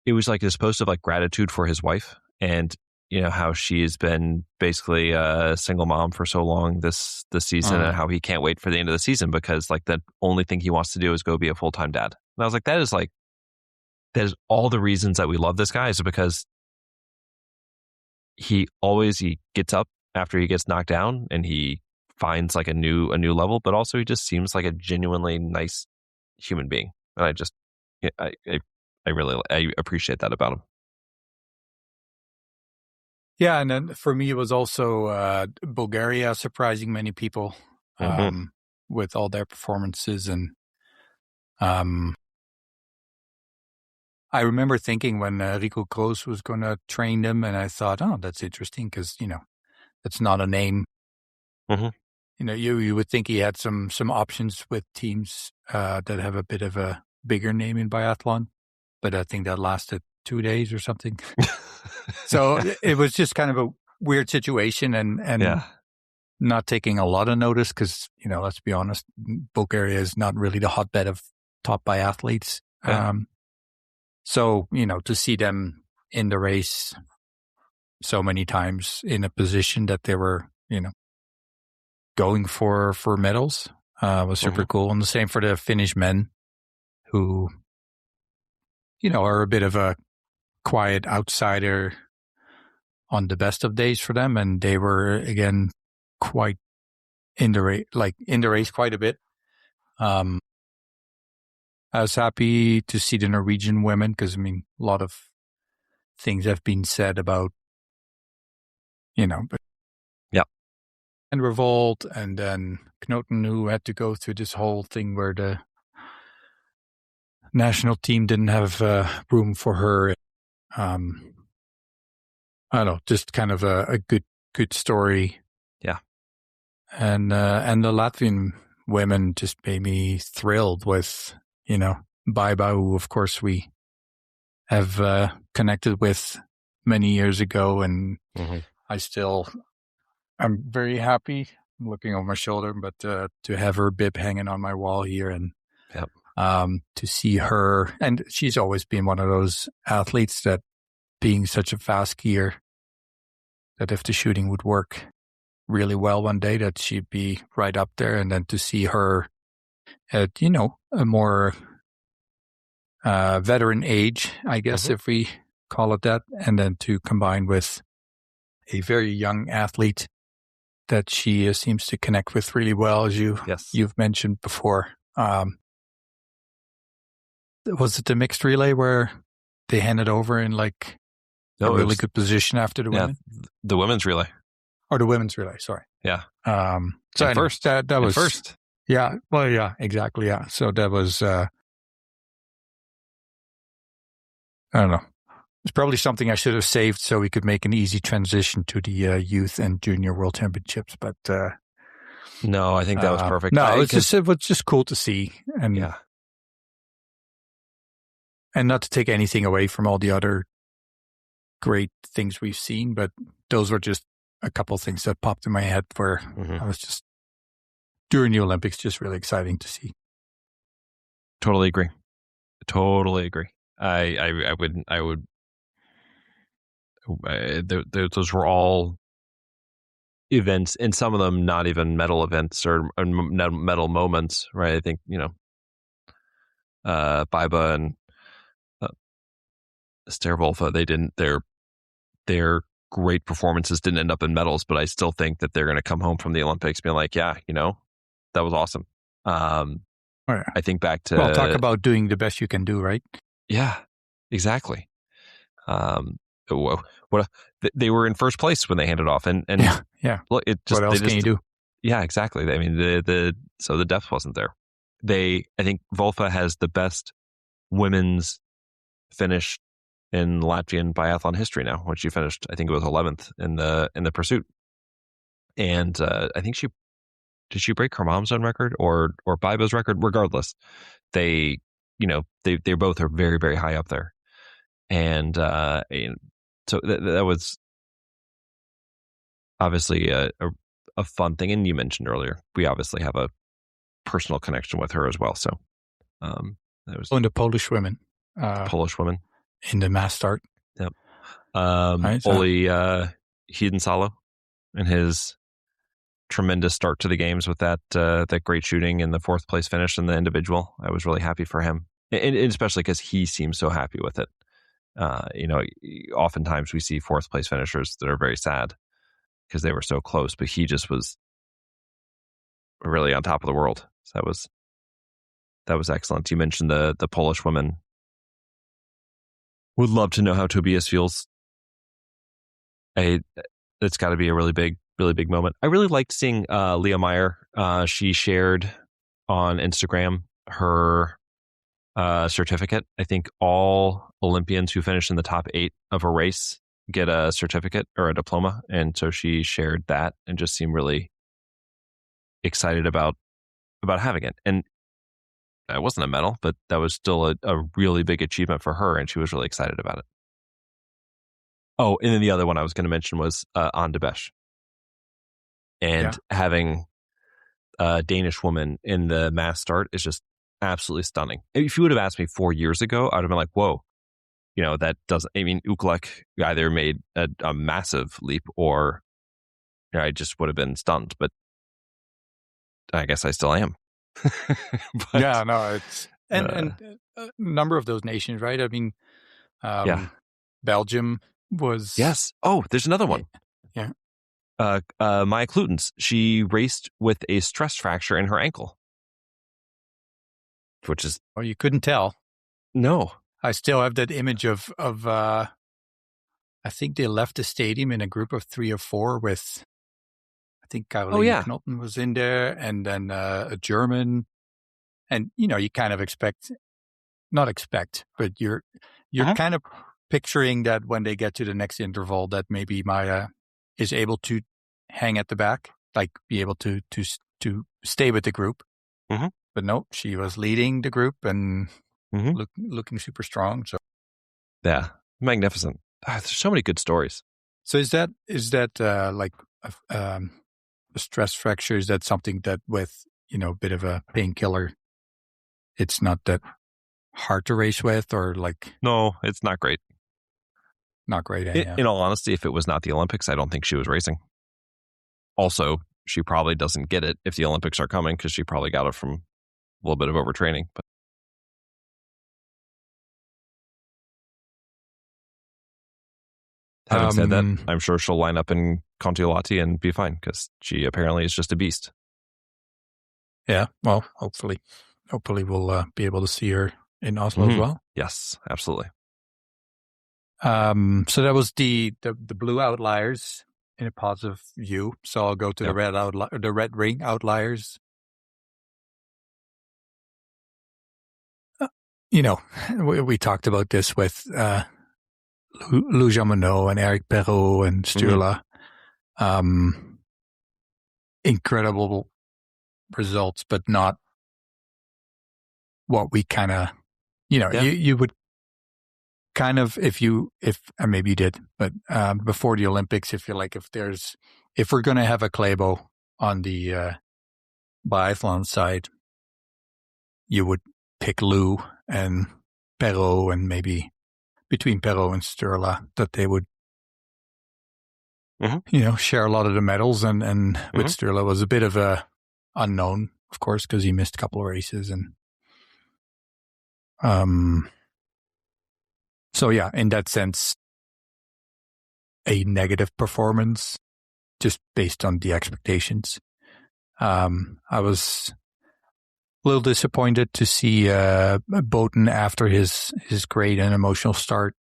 it was like this post of like gratitude for his wife, and how she's been basically a single mom for so long this season, and how he can't wait for the end of the season because like the only thing he wants to do is go be a full-time dad. And I was like, that is all the reasons that we love this guy, is because he gets up after he gets knocked down and he finds like a new level, but also he just seems like a genuinely nice human being. And I really appreciate that about him. Yeah, and then for me, it was also Bulgaria surprising many people with all their performances. And I remember thinking when Rico Kroos was going to train them, and I thought, oh, that's interesting because, that's not a name. You would think he had some options with teams that have a bit of a bigger name in biathlon, but I think that lasted 2 days or something. So it was just kind of a weird situation and not taking a lot of notice because, let's be honest, Bulgaria is not really the hotbed of top biathletes. Yeah. So, to see them in the race so many times in a position that they were, going for medals was super cool. And the same for the Finnish men who, are a bit of a quiet outsider on the best of days for them. And they were, again, quite in the race quite a bit. I was happy to see the Norwegian women because, a lot of things have been said about, and revolt, and then Knoten, who had to go through this whole thing where the national team didn't have room for her. I don't know, just kind of a good story. Yeah. And the Latvian women just made me thrilled with, Baiba, who of course we have connected with many years ago, and I'm very happy. I'm looking over my shoulder, but to have her bib hanging on my wall here and to see her, and she's always been one of those athletes that, being such a fast skier, that if the shooting would work really well one day, that she'd be right up there. And then to see her at, a more veteran age, I guess, if we call it that, and then to combine with a very young athlete that she seems to connect with really well, as you've mentioned before. Was it the mixed relay where they handed over in a really good position after the women? The women's relay. Or the women's relay, sorry. Yeah. So anyway, first. That was first. Yeah. Well, yeah, exactly. Yeah. So that was, I don't know. It's probably something I should have saved so we could make an easy transition to the youth and junior world championships. But no, I think that was perfect. No, it was just cool to see, and and not to take anything away from all the other great things we've seen, but those were just a couple of things that popped in my head where I was just, during the Olympics, just really exciting to see. Totally agree. I would. Those were all events, and some of them not even medal events or medal moments, right? I think Baiba and Stervolfa, their great performances didn't end up in medals, but I still think that they're going to come home from the Olympics being like, that was awesome. I think back to talk about doing the best you can do, right? Yeah, exactly. They were in first place when they handed off, and look, it just, what else can you do? Yeah, exactly. I mean, so the depth wasn't there. I think Volfa has the best women's finish in Latvian biathlon history now, when she finished, I think it was 11th in the pursuit, and I think did she break her mom's own record or Baiba's record? Regardless, they both are very, very high up there. And so that was obviously a fun thing. And you mentioned earlier, we obviously have a personal connection with her as well. So that was the Polish women. In the mass start. Yep. Oli Hiedensalo and his tremendous start to the games with that great shooting and the fourth place finish in the individual. I was really happy for him, and especially because he seems so happy with it. Oftentimes we see fourth place finishers that are very sad because they were so close, but he just was really on top of the world. So that was excellent. You mentioned the Polish women. Would love to know how Tobias feels. It's got to be a really big moment. I really liked seeing Leah Meyer. She shared on Instagram her certificate. I think all Olympians who finish in the top 8 of a race get a certificate or a diploma, and so she shared that and just seemed really excited about having it. And it wasn't a medal, but that was still a really big achievement for her, and she was really excited about it. Oh, and then the other one I was going to mention was Anne Debesch. And having a Danish woman in the mass start is just absolutely stunning. If you would have asked me 4 years ago, I would have been like, whoa, that doesn't, Ukaleq either made a massive leap or I just would have been stunned, but I guess I still am. But, no, it's, and a number of those nations, right? I mean, Belgium was. Yes. Oh, there's another one. Yeah. Maya Klutens, she raced with a stress fracture in her ankle, which is. Oh, you couldn't tell. No. I still have that image of I think they left the stadium in a group of 3 or 4 with, I think Caroline Knotten was in there, and then a German. And, you kind of but you're kind of picturing that when they get to the next interval that maybe Maya is able to hang at the back, like be able to stay with the group. Mm-hmm. But no, she was leading the group and looking super strong. So yeah, magnificent. There's so many good stories. So is that like a stress fracture? Is that something that with a bit of a painkiller, it's not that hard to race with, or like? No, it's not great. Not great. In all honesty, if it was not the Olympics, I don't think she was racing. Also, she probably doesn't get it if the Olympics are coming, because she probably got it from a little bit of overtraining. But having said that, I'm sure she'll line up in Kontiolahti and be fine, because she apparently is just a beast. Yeah, well, hopefully we'll be able to see her in Oslo as well. Yes, absolutely. So that was the blue outliers in a positive view. So I'll go to the red ring outliers. We talked about this with Lou Jamonot and Eric Perrault and Sturla. Incredible results, but not what we kind of, you would kind of, if maybe you did, but before the Olympics, if we're going to have a Klæbo on the biathlon side, you would pick Lou and Perrault, and maybe between Perrault and Sturla, that they would, share a lot of the medals, and with Sturla was a bit of a unknown, of course, because he missed a couple of races, and so yeah, in that sense, a negative performance just based on the expectations. I was a little disappointed to see Boughton, after his great and emotional start,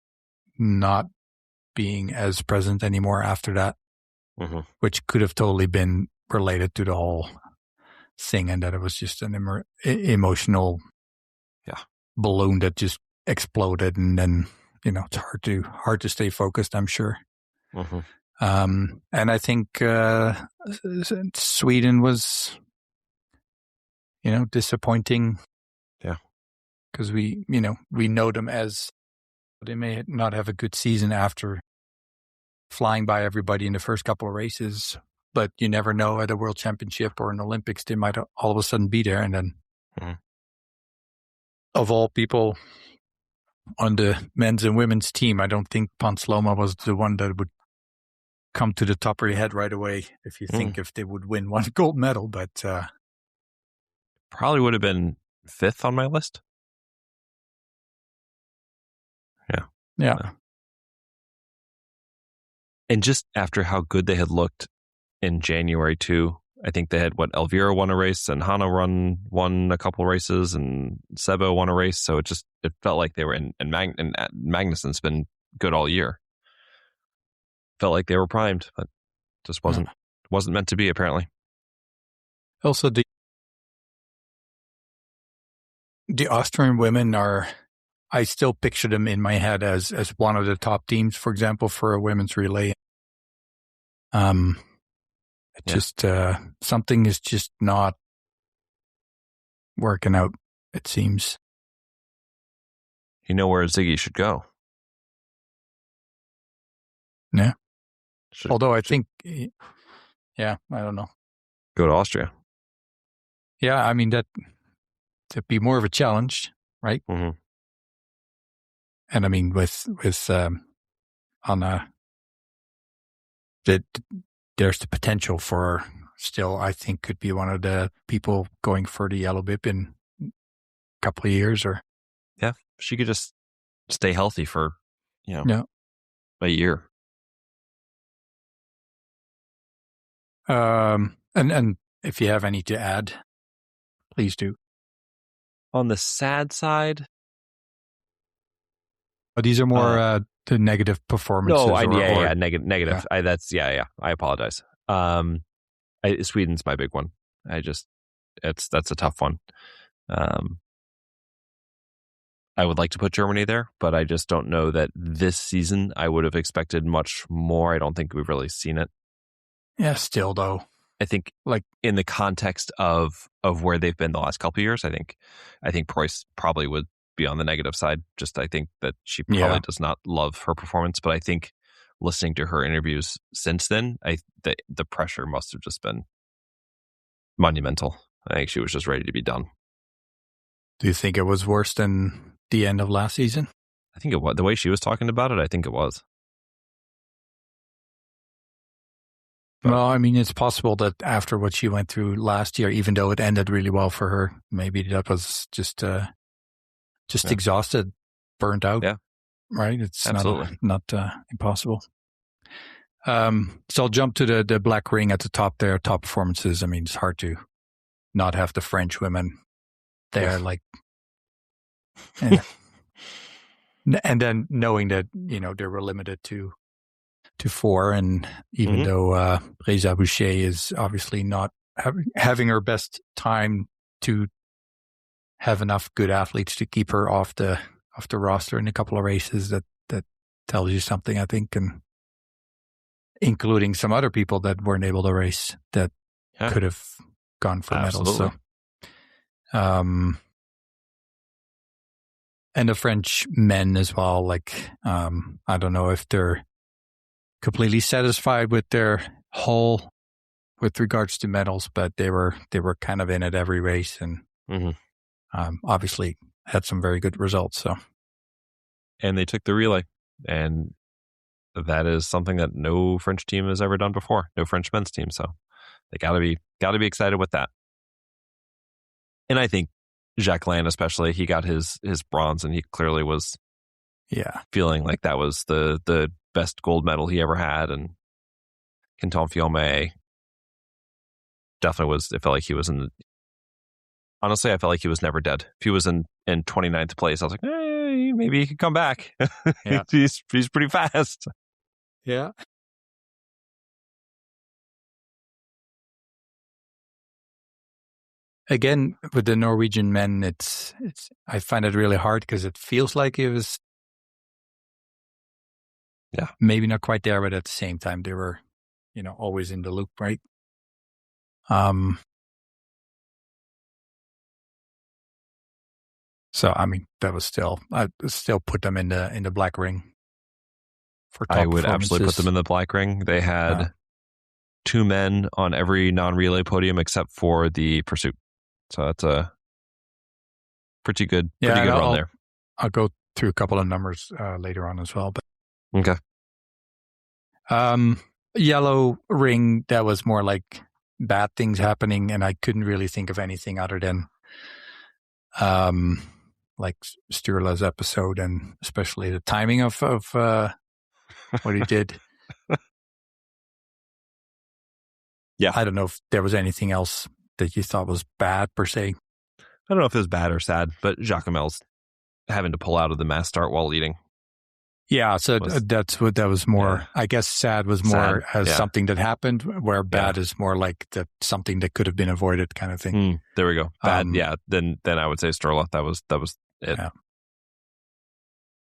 not being as present anymore after that, which could have totally been related to the whole thing, and that it was just an emotional balloon that just exploded, and then it's hard to stay focused, I'm sure. And I think Sweden was disappointing, because we know them as, they may not have a good season after flying by everybody in the first couple of races, but you never know, at a World Championship or an Olympics, they might all of a sudden be there. And then of all people on the men's and women's team, I don't think Ponsloma was the one that would come to the top of your head right away if you think if they would win one gold medal, but probably would have been 5th on my list. Yeah. And just after how good they had looked in January too, I think they had Elvira won a race, and Hanna won a couple races, and Sebo won a race. So it felt like they were and Magnussen's been good all year. Felt like they were primed, but just wasn't meant to be, apparently. Also, the Austrian women I still picture them in my head as one of the top teams, for example, for a women's relay. Just something is just not working out, it seems. You know where Ziggy should go? Yeah. Should, Although I think, I don't know. go to Austria. Yeah, I mean, that'd be more of a challenge, right? Mm-hmm. And I mean, with Anna, there's the potential for still, I think, could be one of the people going for the yellow bib in a couple of years. Or Yeah, she could just stay healthy for, a year. And if you have any to add, please do. On the sad side, But these are more the negative performances. No, negative. Yeah. I apologize. Sweden's my big one. That's a tough one. I would like to put Germany there, but I just don't know that this season I would have expected much more. I don't think we've really seen it. Yeah, still though. I think, like, in the context of where they've been the last couple of years, I think Preuss probably would be on the negative side. Just, I think that she probably does not love her performance, but I think listening to her interviews since then, the pressure must have just been monumental. I think she was just ready to be done. Do you think it was worse than the end of last season? I think it was. The way she was talking about it, I think it was. Well, I mean, it's possible that after what she went through last year, even though it ended really well for her, maybe that was just exhausted, burnt out. Yeah. Right? It's absolutely not impossible. So I'll jump to the black ring at the top there, top performances. I mean, it's hard to not have the French women there, and then knowing that, they were limited to 4, and even though Reza Boucher is obviously not having her best time to have enough good athletes to keep her off the roster in a couple of races, that tells you something, I think, and including some other people that weren't able to race that could have gone for medals. So, and the French men as well, I don't know if they're completely satisfied with their haul with regards to medals, but they were kind of in at every race, and obviously had some very good results. So, and they took the relay, and that is something that no French team has ever done before. No French men's team, so they gotta be excited with that. And I think Jacqueline, especially, he got his bronze, and he clearly was feeling like that was the best gold medal he ever had. And Quentin Fiume definitely was. It felt like he was honestly, I felt like he was never dead. If he was in 29th place, I was like, maybe he could come back. Yeah. he's pretty fast. Yeah. Again, with the Norwegian men, it's I find it really hard because it feels like it was maybe not quite there, but at the same time they were, always in the loop, right? So I mean, that was I still put them in the black ring. For top I would absolutely put them in the black ring. They had 2 men on every non-relay podium except for the pursuit. So that's a pretty good run there. I'll go through a couple of numbers later on as well. But okay. Yellow ring, that was more like bad things happening, and I couldn't really think of anything other than like Sturla's episode, and especially the timing of what he did. Yeah. I don't know if there was anything else that you thought was bad per se. I don't know if it was bad or sad, but Giacomel's having to pull out of the mass start while leading. Yeah, so that was more. Yeah. I guess sad was more as something that happened, where bad is more like something that could have been avoided, kind of thing. There we go. Bad, Then I would say Sturla. That was it. Yeah.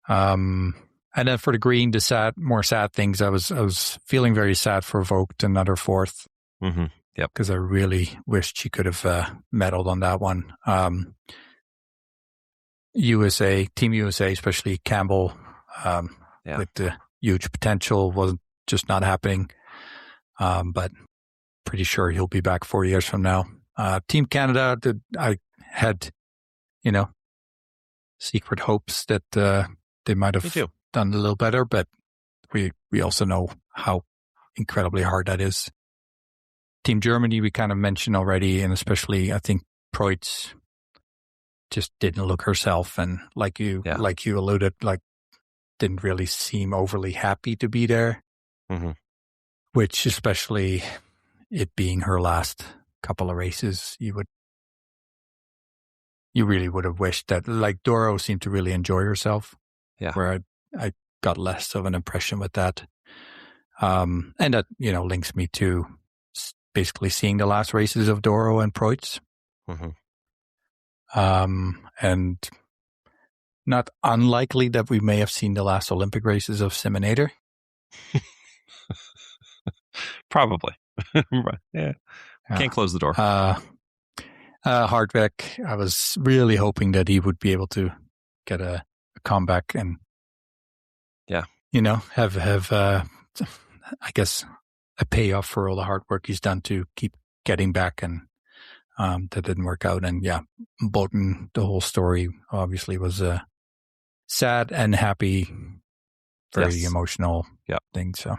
And then for the green, the more sad things, I was feeling very sad for Vogt, another 4th. Mm-hmm. Yep. Because I really wished she could have medaled on that one. Team USA, especially Campbell, with the huge potential, wasn't just not happening. But pretty sure he'll be back 4 years from now. Team Canada, I had, secret hopes that they might have done a little better, but we also know how incredibly hard that is. Team Germany, we kind of mentioned already, and especially I think Preutz just didn't look herself, and like you alluded, like didn't really seem overly happy to be there. Mm-hmm. Which, especially it being her last couple of races, you really would have wished that. Like Doro seemed to really enjoy herself, where I got less of an impression with that, and that links me to basically seeing the last races of Doro and Preutz. Mm-hmm. And not unlikely that we may have seen the last Olympic races of Seminator. Probably. Yeah. Can't close the door. Hardwick, I was really hoping that he would be able to get a comeback and have I guess a payoff for all the hard work he's done to keep getting back, and that didn't work out. And Boulton, the whole story obviously was sad and happy, very emotional thing. So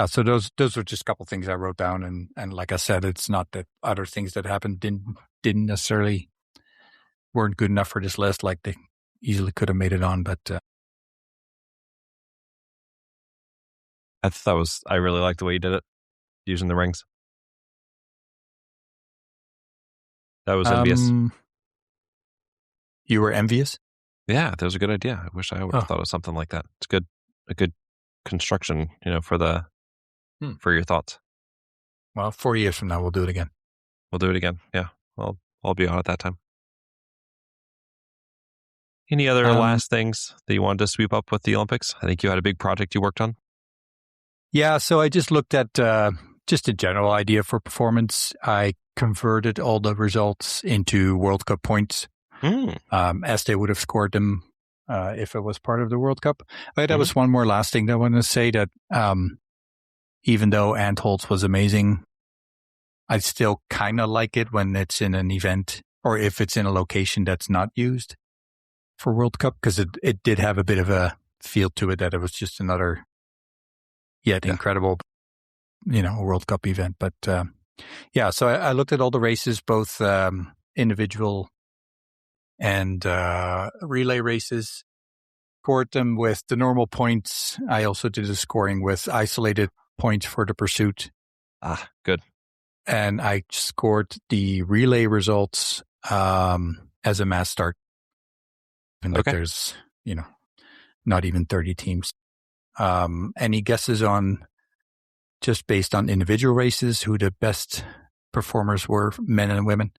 so those were just a couple things I wrote down, and like I said, it's not that other things that happened didn't necessarily weren't good enough for this list. Like they easily could have made it on, but I really liked the way you did it, using the rings. That was envious. You were envious? Yeah, that was a good idea. I wish I would have thought of something like that. It's a good construction, for your thoughts. Well, 4 years from now, we'll do it again. We'll do it again. Yeah, I'll be on at that time. Any other last things that you wanted to sweep up with the Olympics? I think you had a big project you worked on. Yeah, so I just looked at just a general idea for performance. I converted all the results into World Cup points, as they would have scored them if it was part of the World Cup. But that was one more last thing that I want to say, that even though Antholz was amazing, I still kind of like it when it's in an event, or if it's in a location that's not used for World Cup, because it did have a bit of a feel to it that it was just another incredible, World Cup event. But so I looked at all the races, both individual and relay races, scored them with the normal points. I also did the scoring with isolated points for the pursuit. Good. And I scored the relay results as a mass start. And there's, not even 30 teams. Any guesses on, just based on individual races, who the best performers were, men and women?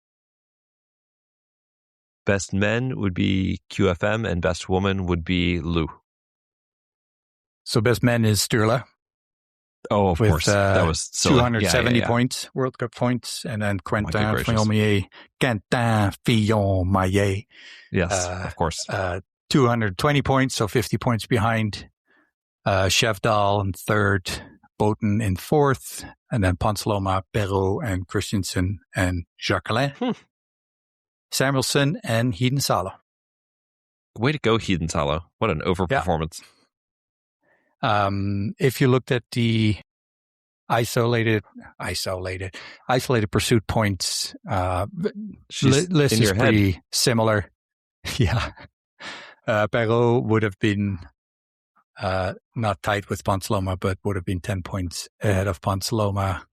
Best men would be QFM and best woman would be Lou. So best men is Sturla. Oh, of course. That was 270 points, World Cup points. And then Quentin Fillon-Maillet. Yes, of course. 220 points, so 50 points behind. Chevdal in third, Boulton in fourth, and then Ponsaloma, Perrault, and Christensen, and Jacquelin, Samuelson, and Heiden-Salo. Way to go, Heiden-Salo. What an overperformance. If you looked at the isolated pursuit points, list is pretty similar. Yeah. Perrault would have been not tied with Ponsaloma, but would have been 10 points ahead of Ponsaloma.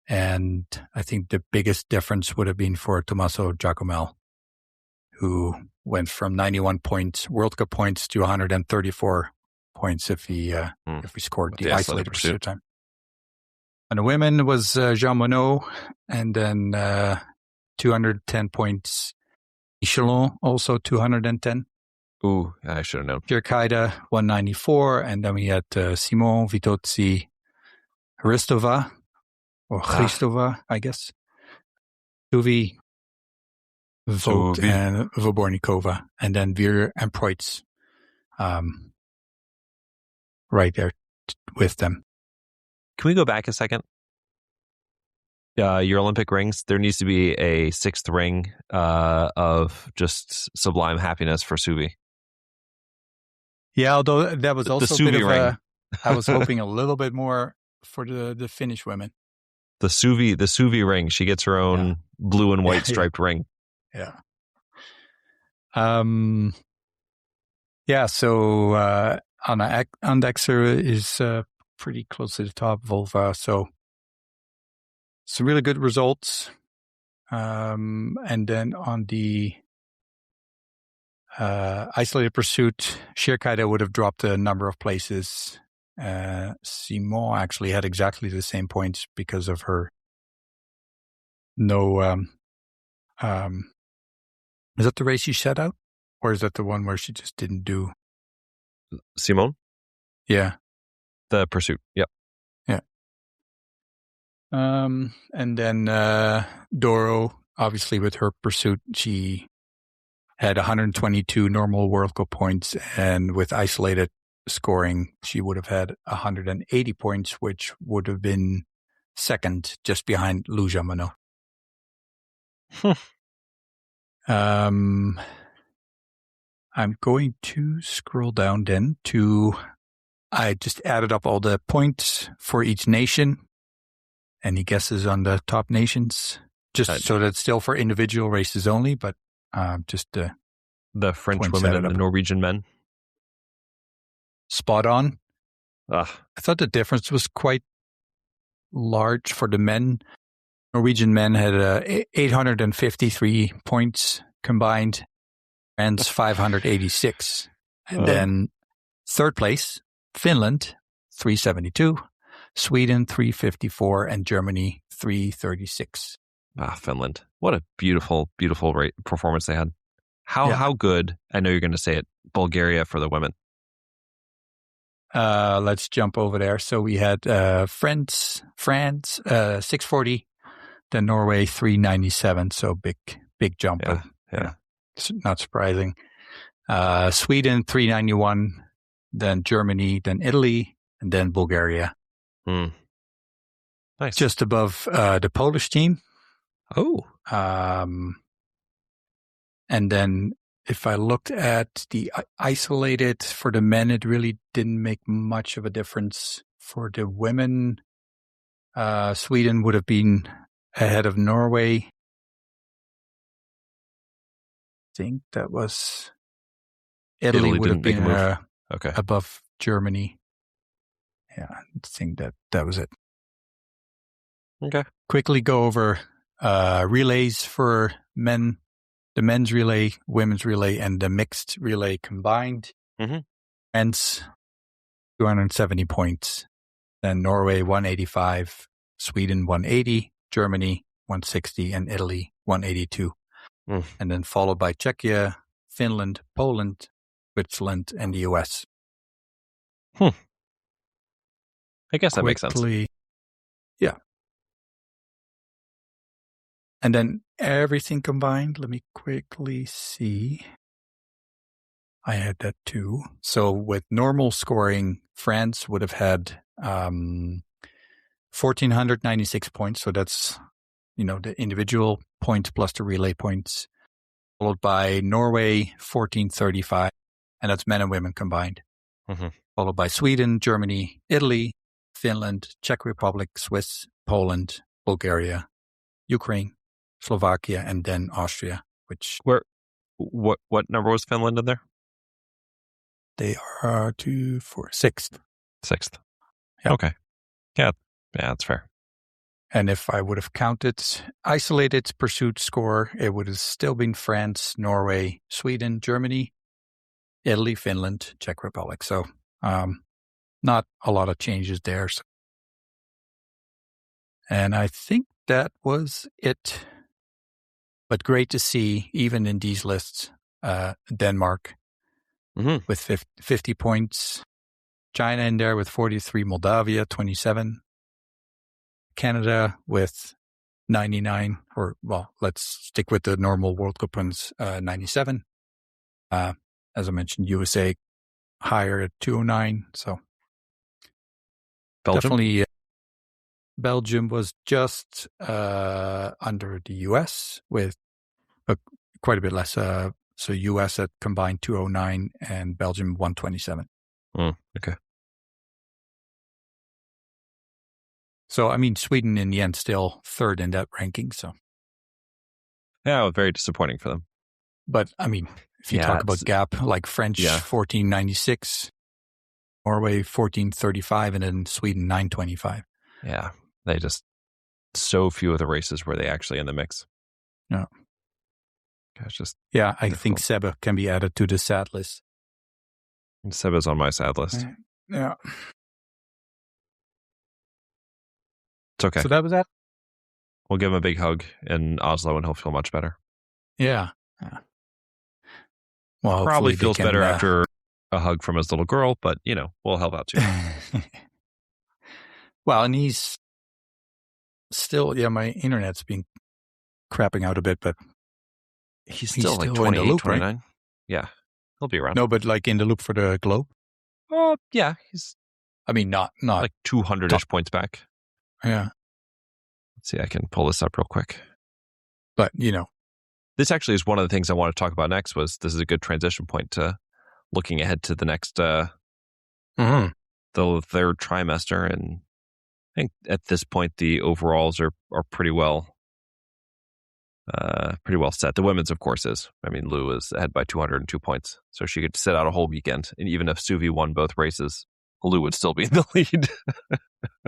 And I think the biggest difference would have been for Tommaso Giacomel, who went from 91 points, World Cup points, to 134 points if he scored the isolated pursuit time. And the women was Jean Monod, and then 210 points. Michelon, also 210. Ooh, I should have known. Pierre-Kaida, 194. And then we had Simon, Vitozzi, Hristova, or Hristova, I guess. Tuvi, Vogt, and Vobornikova. And then Vir and Preutz. Right there. with them. Can we go back a second? Your Olympic rings, there needs to be a sixth ring of just sublime happiness for Suvi. Yeah, although that was also the a bit Suvi of ring. I was hoping a little bit more for the Finnish women. The Suvi ring. She gets her own blue and white striped ring. Yeah. So Anna Andexer is pretty close to the top, Volva. So some really good results. And then on the isolated pursuit, Shirkaida would have dropped a number of places. Simon actually had exactly the same points because of her is that the race she set out? Or is that the one where she just didn't do? Simone? Yeah. The pursuit. Yep. Yeah. And then Doro, obviously with her pursuit, she had 122 normal World Cup points, and with isolated scoring, she would have had 180 points, which would have been second, just behind Luja Mano. I'm going to scroll down then to, I just added up all the points for each nation. Any guesses on the top nations? Just so that's still for individual races only, but just the French women and the Norwegian men. Spot on. I thought the difference was quite large for the men. Norwegian men had 853 points combined, France 586. And then third place, Finland 372, Sweden 354, and Germany 336. Finland. What a beautiful, beautiful performance they had. How good, I know you're going to say it, Bulgaria for the women. Let's jump over there. So we had France 640, then Norway 397. So big jump. Yeah. It's not surprising. Sweden 391, then Germany, then Italy, and then Bulgaria. Nice. Just above the Polish team. Oh. And then if I looked at the isolated for the men, it really didn't make much of a difference. For the women, Sweden would have been ahead of Norway. I think that was Italy would have been above Germany. Yeah, I think that was it. Okay. Quickly go over relays for men. The men's relay, women's relay, and the mixed relay combined. Men's 270 points. Then Norway 185, Sweden 180, Germany 160, and Italy 182. And then followed by Czechia, Finland, Poland, Switzerland, and the US. I guess that makes sense. Yeah. And then everything combined, let me quickly see. I had that too. So with normal scoring, France would have had 1,496 points. So that's, the individual points plus the relay points. Followed by Norway, 1,435. And that's men and women combined. Followed by Sweden, Germany, Italy, Finland, Czech Republic, Swiss, Poland, Bulgaria, Ukraine, Slovakia, and then Austria. What number was Finland in there? They are 2, 4, 6th. 6th. Yep. Okay. Yeah, that's fair. And if I would have counted isolated pursuit score, it would have still been France, Norway, Sweden, Germany, Italy, Finland, Czech Republic. So not a lot of changes there. And I think that was it. But great to see, even in these lists, Denmark with 50 points, China in there with 43, Moldavia 27, Canada with 99, let's stick with the normal World Cup ones, 97. As I mentioned, USA higher at 209. So Belgium? Definitely. Belgium was just under the US with quite a bit less. So US at combined 209 and Belgium 127. Okay. So, I mean, Sweden in the end still third in that ranking. So, Yeah, very disappointing for them. but I mean, if you talk about gap, like French 1496, Norway 1435, and then Sweden 925. Yeah, they just so few of the races where they actually in the mix. Yeah. It's just I think Seba can be added to the sad list. Seba's on my sad list. Yeah. It's okay. So that was that? We'll give him a big hug in Oslo and he'll feel much better. Yeah. Well, probably feels better after a hug from his little girl, but, we'll help out too. Well, and he's still, my internet's been crapping out a bit, but he's still like 28, in the loop, 29. Right? Yeah, he'll be around. No, but like in the loop for the Globe? Yeah, he's... I mean, not like 200-ish points back. Yeah. Let's see, I can pull this up real quick. But, this actually is one of the things I want to talk about next. This is a good transition point to looking ahead to the next, the third trimester. And I think at this point, the overalls are pretty well set. The women's, of course, is. I mean, Lou is ahead by 202 points. So she could sit out a whole weekend. And even if Suvi won both races, Lou would still be in the lead.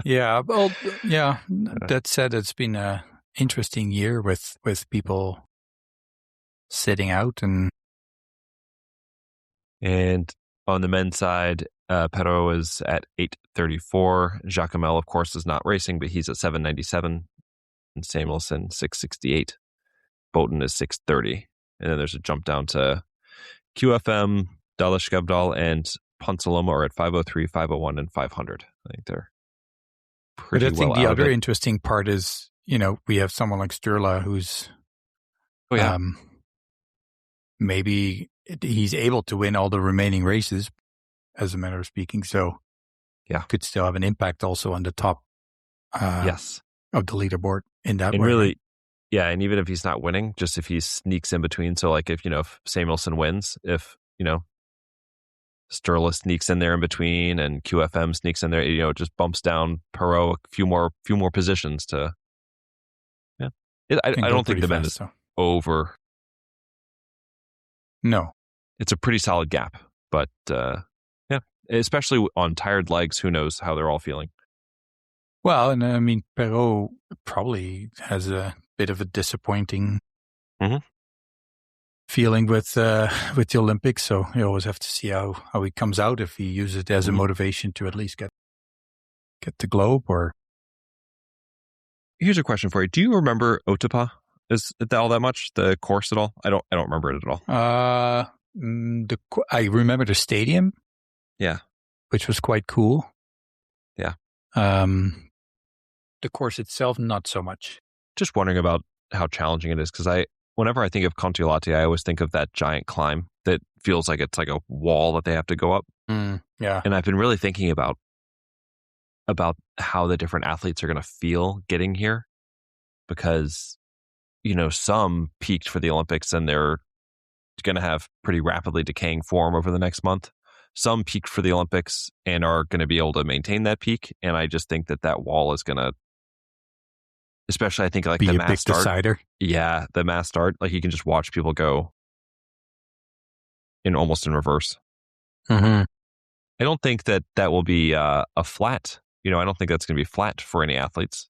Yeah. Well, yeah. That said, it's been an interesting year with people sitting out. And on the men's side, Perot is at 834. Giacomel, of course, is not racing, but he's at 797. And Samuelson, 668. Boughton is 630. And then there's a jump down to QFM, Dalashkavdal, and Ponsaloma are at 503, 501, and 500. I think they're pretty well out. But I think the other interesting part is, we have someone like Sturla who's maybe he's able to win all the remaining races, as a matter of speaking. So, could still have an impact also on the top of the leaderboard in that way. Really, and even if he's not winning, just if he sneaks in between. So, like if Samuelson wins, if Sturla sneaks in there in between, and QFM sneaks in there, it just bumps down Perot a few more positions to. Yeah, I don't think the men is over. No, it's a pretty solid gap, but especially on tired legs, who knows how they're all feeling. Well, and I mean, Perot probably has a bit of a disappointing feeling with the Olympics, so you always have to see how he comes out, if he uses it as a motivation to at least get the Globe. Or here's a question for you: do you remember Otapa? Is it all that much, the course at all? I don't remember it at all. I remember the stadium. Yeah, which was quite cool. Yeah. The course itself, not so much. Just wondering about how challenging it is, because whenever I think of Kontiolahti, I always think of that giant climb that feels like it's like a wall that they have to go up. Yeah. And I've been really thinking about how the different athletes are going to feel getting here, because some peaked for the Olympics and they're going to have pretty rapidly decaying form over the next month. Some peaked for the Olympics and are going to be able to maintain that peak. And I just think that wall is going to, especially I think like be the a mass big start. Decider. Yeah, the mass start. Like you can just watch people go almost in reverse. Mm-hmm. I don't think that will be a flat. I don't think that's going to be flat for any athletes.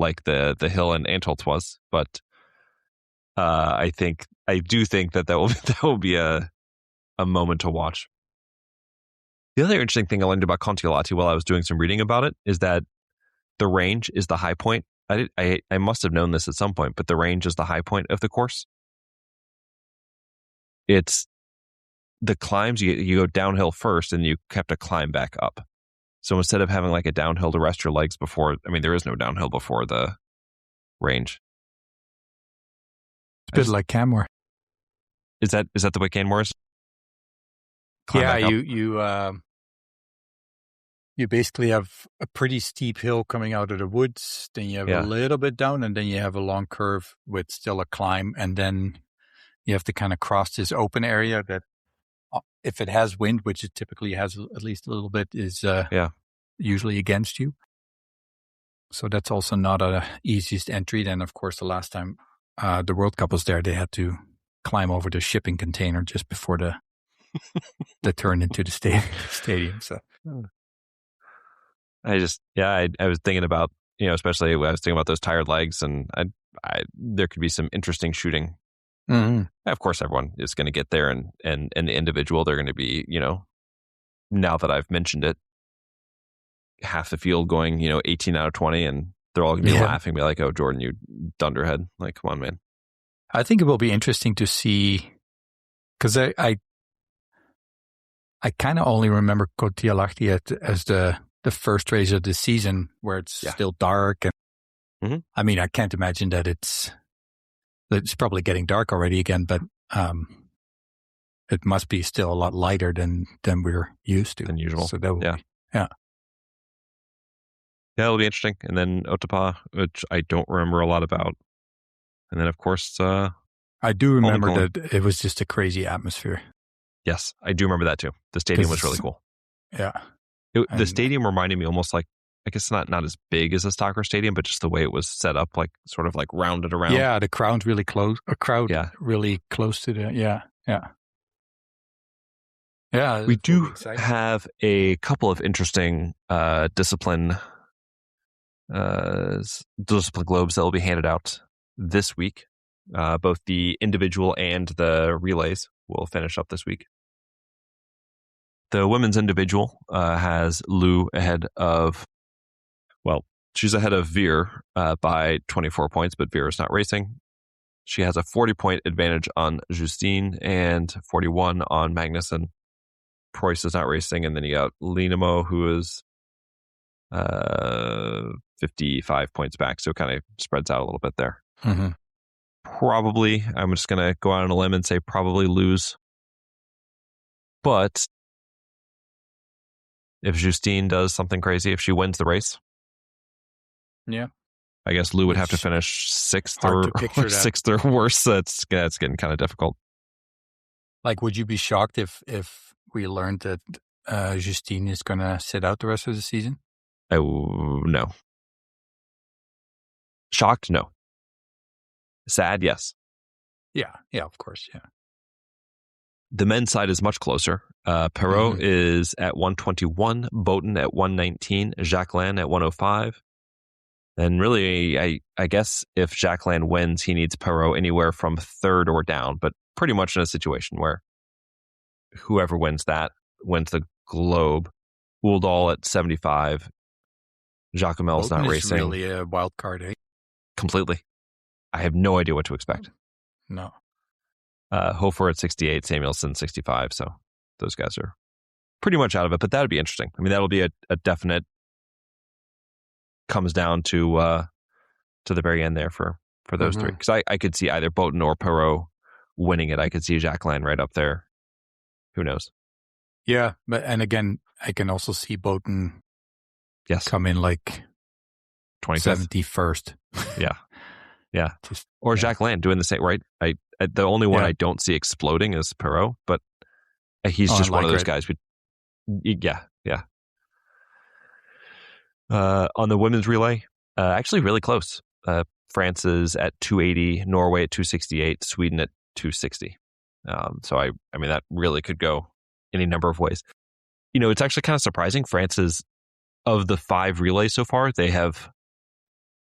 Like the hill in Antholz was, but I do think that will be a moment to watch. The other interesting thing I learned about Kontiolahti while I was doing some reading about it is that the range is the high point. I must have known this at some point, but the range is the high point of the course. It's the climbs, you go downhill first and you have to climb back up. So instead of having like a downhill to rest your legs before, there is no downhill before the range. It's a bit like Canmore. Is that the way Canmore is? Yeah, You basically have a pretty steep hill coming out of the woods, then you have a little bit down, and then you have a long curve with still a climb, and then you have to kind of cross this open area that, if it has wind, which it typically has at least a little bit, is usually against you. So that's also not a easiest entry. Then, of course, the last time the World Cup was there, they had to climb over the shipping container just before the turn into the stadium. So I was thinking about, especially when I was thinking about those tired legs, and there could be some interesting shooting. Mm-hmm. Of course, everyone is going to get there, and the individual, they're going to be, now that I've mentioned it, half the field going, 18 out of 20, and they're all going to be laughing, be like, "Oh, Jordan, you dunderhead! Like, come on, man." I think it will be interesting to see, because I kind of only remember Kotialahti as the first race of the season where it's still dark, and I mean, I can't imagine that it's probably getting dark already again, but it must be still a lot lighter than we're used to, than usual. So that will be, it'll be interesting. And then Otapa, which I don't remember a lot about, and then of course I do remember that it was just a crazy atmosphere. Yes, I do remember that too. The stadium was really cool. Yeah. The stadium reminded me almost like, I guess not as big as a soccer stadium, but just the way it was set up, like sort of like rounded around. Yeah, the crowd really close. Really close to the Yeah. We do have a couple of interesting discipline globes that will be handed out this week. Both the individual and the relays will finish up this week. The women's individual has Lou ahead of, she's ahead of Veer by 24 points, but Veer is not racing. She has a 40-point advantage on Justine and 41 on Magnussen. Preuss is not racing, and then you got Linamo, who is 55 points back, so it kind of spreads out a little bit there. Mm-hmm. Probably, I'm just going to go out on a limb and say probably lose. But if Justine does something crazy, if she wins the race, I guess Lou would have to finish sixth or worse. That's getting kind of difficult. Like, would you be shocked if we learned that Justine is going to sit out the rest of the season? Oh, no. Shocked? No. Sad? Yes. Yeah, of course, yeah. The men's side is much closer. Perrault is at 121, Boughton at 119, Jacqueline at 105. And really, I guess if Jacqueline wins, he needs Perrault anywhere from third or down, but pretty much in a situation where whoever wins that wins the globe. Woldall at 75. Giacomel's not racing. Is really a wild card, eh? Completely. I have no idea what to expect. No. Hofer at 68, Samuelson 65. So those guys are pretty much out of it, but that would be interesting. I mean, that'll be a definite comes down to the very end there for those three. Because I could see either Boughton or Perrault winning it. I could see Jacqueline right up there. Who knows? Yeah, and again, I can also see Boughton come in like 25th. 71st. Yeah. Or Jacqueline doing the same, right? The only one I don't see exploding is Perrault, but he's just one of those guys. Yeah. On the women's relay, actually really close. France is at 280, Norway at 268, Sweden at 260. So I mean, that really could go any number of ways. It's actually kind of surprising. France is, of the 5 relays so far, they have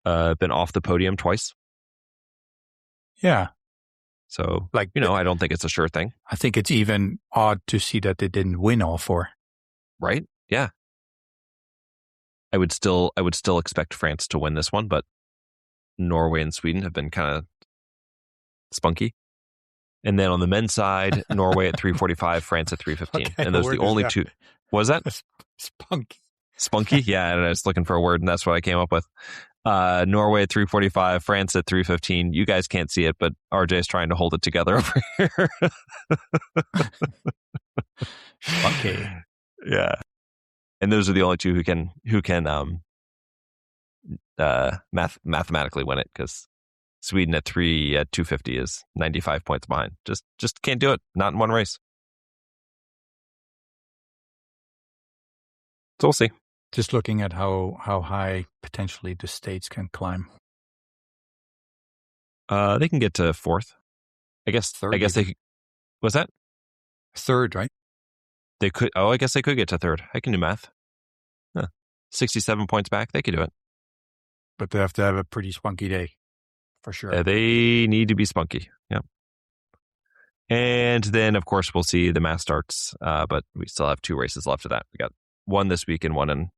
been off the podium twice. Yeah. So, I don't think it's a sure thing. I think it's even odd to see that they didn't win all 4. Right? Yeah. I would still expect France to win this one, but Norway and Sweden have been kind of spunky. And then on the men's side, Norway at 345, France at 315. Okay, and those are the only two. What was that? Spunky. Spunky? Yeah, and I was looking for a word, and that's what I came up with. Norway at 345, France at 315. You guys can't see it, but RJ is trying to hold it together over here. Spunky. Yeah. and those are the only two who can mathematically win it, because Sweden at 3 at 250 is 95 points behind. Just can't do it. Not in one race. So we'll see. Just looking at how high potentially the states can climb. They can get to fourth. I guess. Third, I guess they. What's that? Third, right? They could. Oh, I guess they could get to third. I can do math. 67 points back. They could do it. But they have to have a pretty spunky day, for sure. They need to be spunky. Yeah. And then, of course, we'll see the mass starts. But we still have 2 races left of that. We got one this week and one in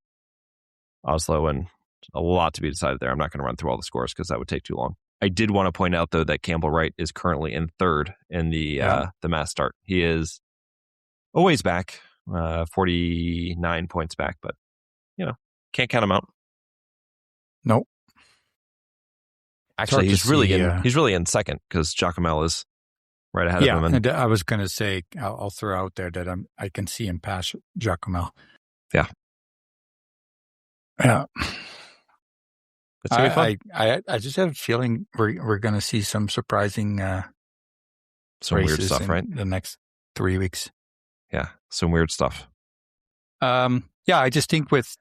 Oslo, and a lot to be decided there. I'm not going to run through all the scores because that would take too long. I did want to point out, though, that Campbell Wright is currently in third in the mass start. He is a ways back, 49 points back, but, can't count him out. Nope. Actually, he's really in second because Giacomel is right ahead of him. And I was going to say, I'll throw out there that I can see him pass Giacomel. Yeah. Yeah. It's gonna be fun. I just have a feeling we're going to see some surprising some weird stuff, right? The next 3 weeks. Yeah, some weird stuff. Yeah, I just think with,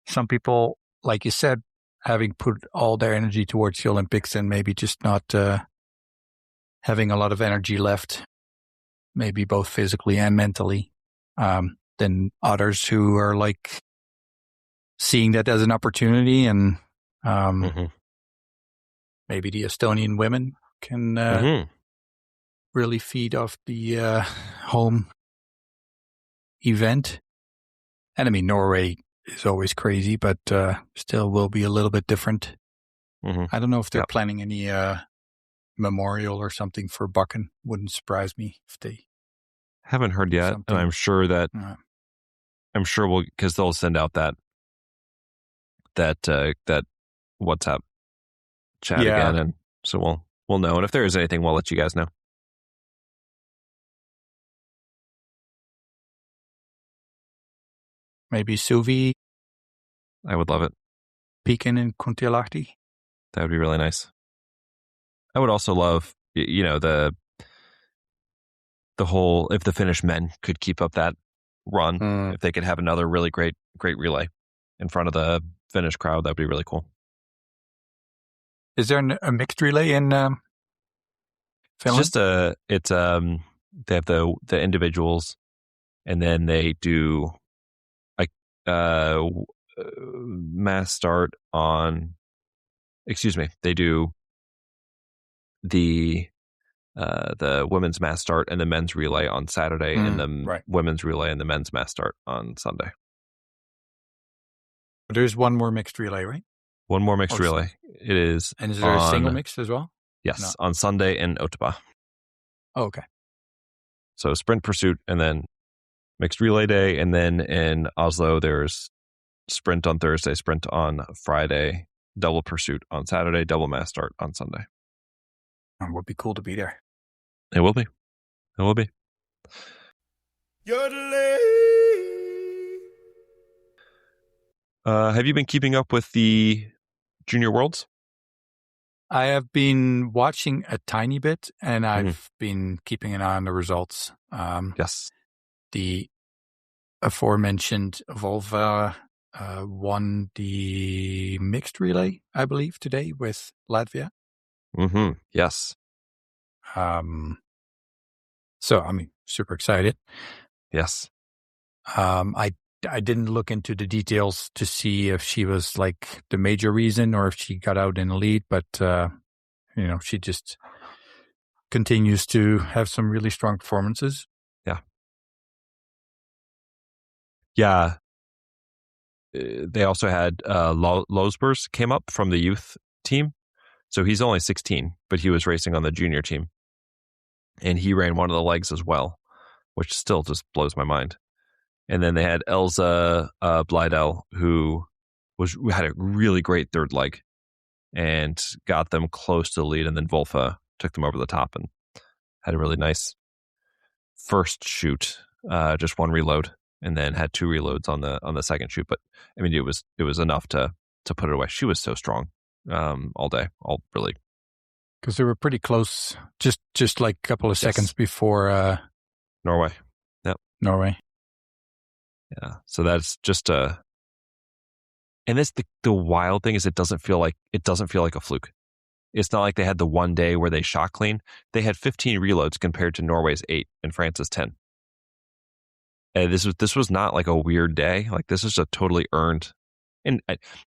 some people, like you said, having put all their energy towards the Olympics and maybe just not having a lot of energy left, maybe both physically and mentally, then others who are like seeing that as an opportunity, and maybe the Estonian women can really feed off the home event. And I mean, Norway is always crazy, but still will be a little bit different. I don't know if they're planning any memorial or something for Buchan. Wouldn't surprise me if they haven't heard yet, and I'm sure that we'll, because they'll send out that WhatsApp chat again, and so we'll know. And if there is anything, we'll let you guys know. Maybe Suvi. I would love it. Pekin and Kuntialahti. That would be really nice. I would also love, the whole, if the Finnish men could keep up that run, if they could have another really great relay in front of the Finnish crowd, that would be really cool. Is there a mixed relay in Finland? They have the individuals, and then they do mass start on. They do the women's mass start and the men's relay on Saturday, and the women's relay and the men's mass start on Sunday. There's one more mixed relay, right? One more mixed relay. It is. And is there a single mixed as well? Yes, on Sunday in Otava. Oh, okay. So sprint pursuit and then mixed relay day, and then in Oslo there's sprint on Thursday, sprint on Friday, double pursuit on Saturday, double mass start on Sunday. It would be cool to be there. It will be. It will be. Have you been keeping up with the Junior Worlds? I have been watching a tiny bit, and I've been keeping an eye on the results. Yes. The aforementioned Volva won the mixed relay, I believe, today with Latvia. Yes. So, I mean, super excited. Yes. I didn't look into the details to see if she was like the major reason or if she got out in the lead, but she just continues to have some really strong performances. Yeah. Yeah. They also had Losbers came up from the youth team. So he's only 16, but he was racing on the junior team. And he ran one of the legs as well, which still just blows my mind. And then they had Elsa Blydell, who had a really great third leg and got them close to the lead. And then Volfa took them over the top and had a really nice first shoot, just one reload. and then had 2 reloads on the second shoot. But I mean, it was enough to put it away. She was so strong all day, all really. Because they were pretty close, just like a couple of seconds before Norway. Yep. Norway. Yeah. So that's just and this the wild thing is it doesn't feel like a fluke. It's not like they had the one day where they shot clean. They had 15 reloads compared to Norway's 8 and France's 10. And this was not like a weird day. Like this is a totally earned. And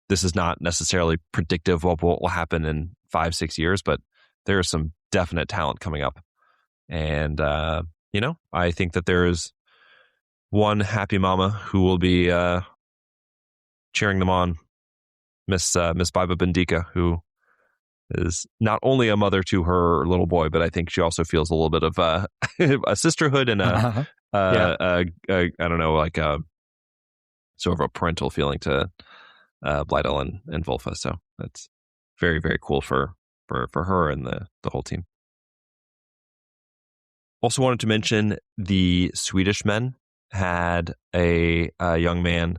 this is not necessarily predictive of what will happen in 5-6 years, but there is some definite talent coming up. And, I think that there is one happy mama who will be cheering them on, Miss Baiba Bendika, who is not only a mother to her little boy, but I think she also feels a little bit of a sisterhood and I don't know, like a sort of a parental feeling to Blydell and Wolfa. So that's very, very cool for her and the whole team. Also wanted to mention the Swedish men had a young man.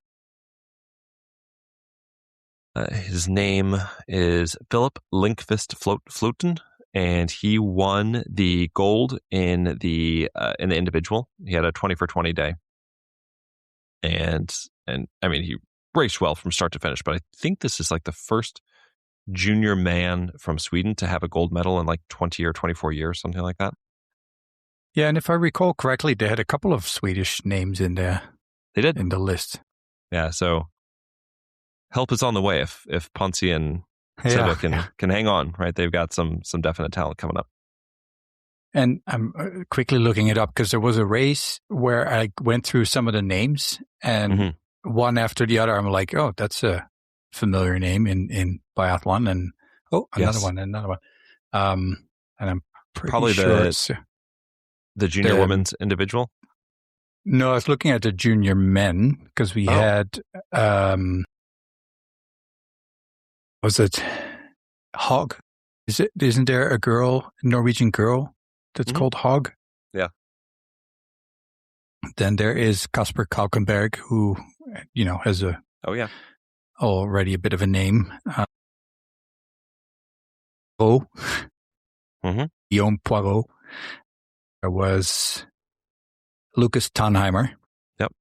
His name is Philip Linkvist Floten, and he won the gold in the individual. He had a 20 for 20 day, and I mean he raced well from start to finish. But I think this is like the first junior man from Sweden to have a gold medal in like 20 or 24 years, something like that. Yeah, and if I recall correctly, they had a couple of Swedish names in there. They did in the list. Yeah, so help is on the way if Ponzi and Silva can hang on, right? They've got some definite talent coming up. And I'm quickly looking it up because there was a race where I went through some of the names and one after the other, I'm like, oh, that's a familiar name in biathlon, and another one. And I'm pretty probably sure the junior women's individual. No, I was looking at the junior men because we had was it Hog? Isn't there a Norwegian girl that's called Hog? Yeah. Then there is Kasper Kalkenberg, who has already a bit of a name. Guillaume Poirot. There was Lucas Tannheimer. Yep.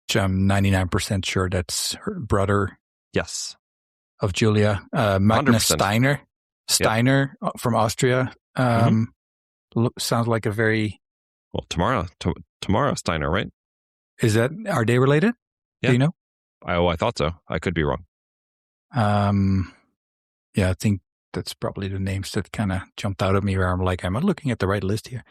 Which I'm 99% sure that's her brother. Yes. Of Julia. Magnus 100%. Steiner from Austria. Sounds like a very... Well, Tamara Steiner, right? Are they related? Yeah. Do you know? I thought so. I could be wrong. Yeah, I think that's probably the names that kind of jumped out at me where I'm like, am I looking at the right list here?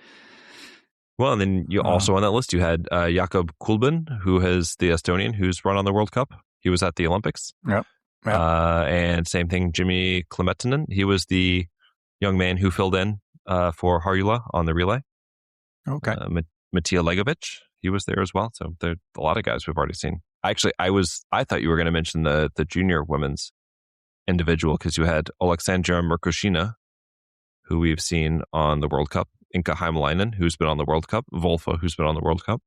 Well, and then you also on that list, you had Jakob Kulben, who is the Estonian who's run on the World Cup. He was at the Olympics. Yep. And same thing, Jimmy Klemetinen. He was the young man who filled in for Harjula on the relay. Okay. Matija Legovic, he was there as well. So there are a lot of guys we've already seen. Actually, I thought you were going to mention the junior women's individual because you had Oleksandra Merkushina, who we've seen on the World Cup, Inka Heimalainen, who's been on the World Cup, Wolfa, who's been on the World Cup,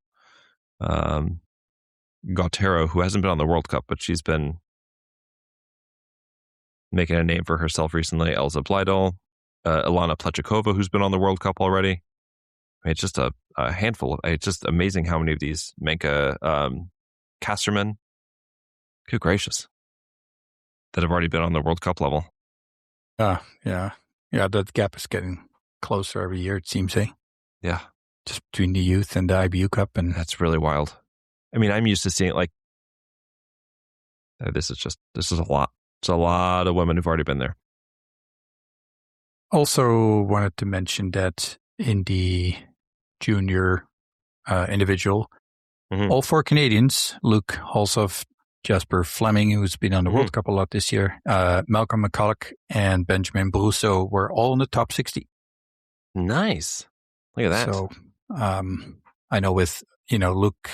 Gautero, who hasn't been on the World Cup, but she's been making a name for herself recently, Elza Blydell, Ilana Plechikova, who's been on the World Cup already. I mean, it's just a handful. It's just amazing how many of these Menka Casterman, good gracious, that have already been on the World Cup level. Yeah, that gap is getting closer every year, it seems, eh? Yeah. Just between the youth and the IBU Cup. And that's really wild. I mean, I'm used to seeing like, this is a lot. It's a lot of women who've already been there. Also wanted to mention that in the junior individual, all 4 Canadians, Luke Halsov, Jasper Fleming, who's been on the World Cup a lot this year, Malcolm McCulloch, and Benjamin Brousseau were all in the top 60. Nice. Look at that. So I know with, Luke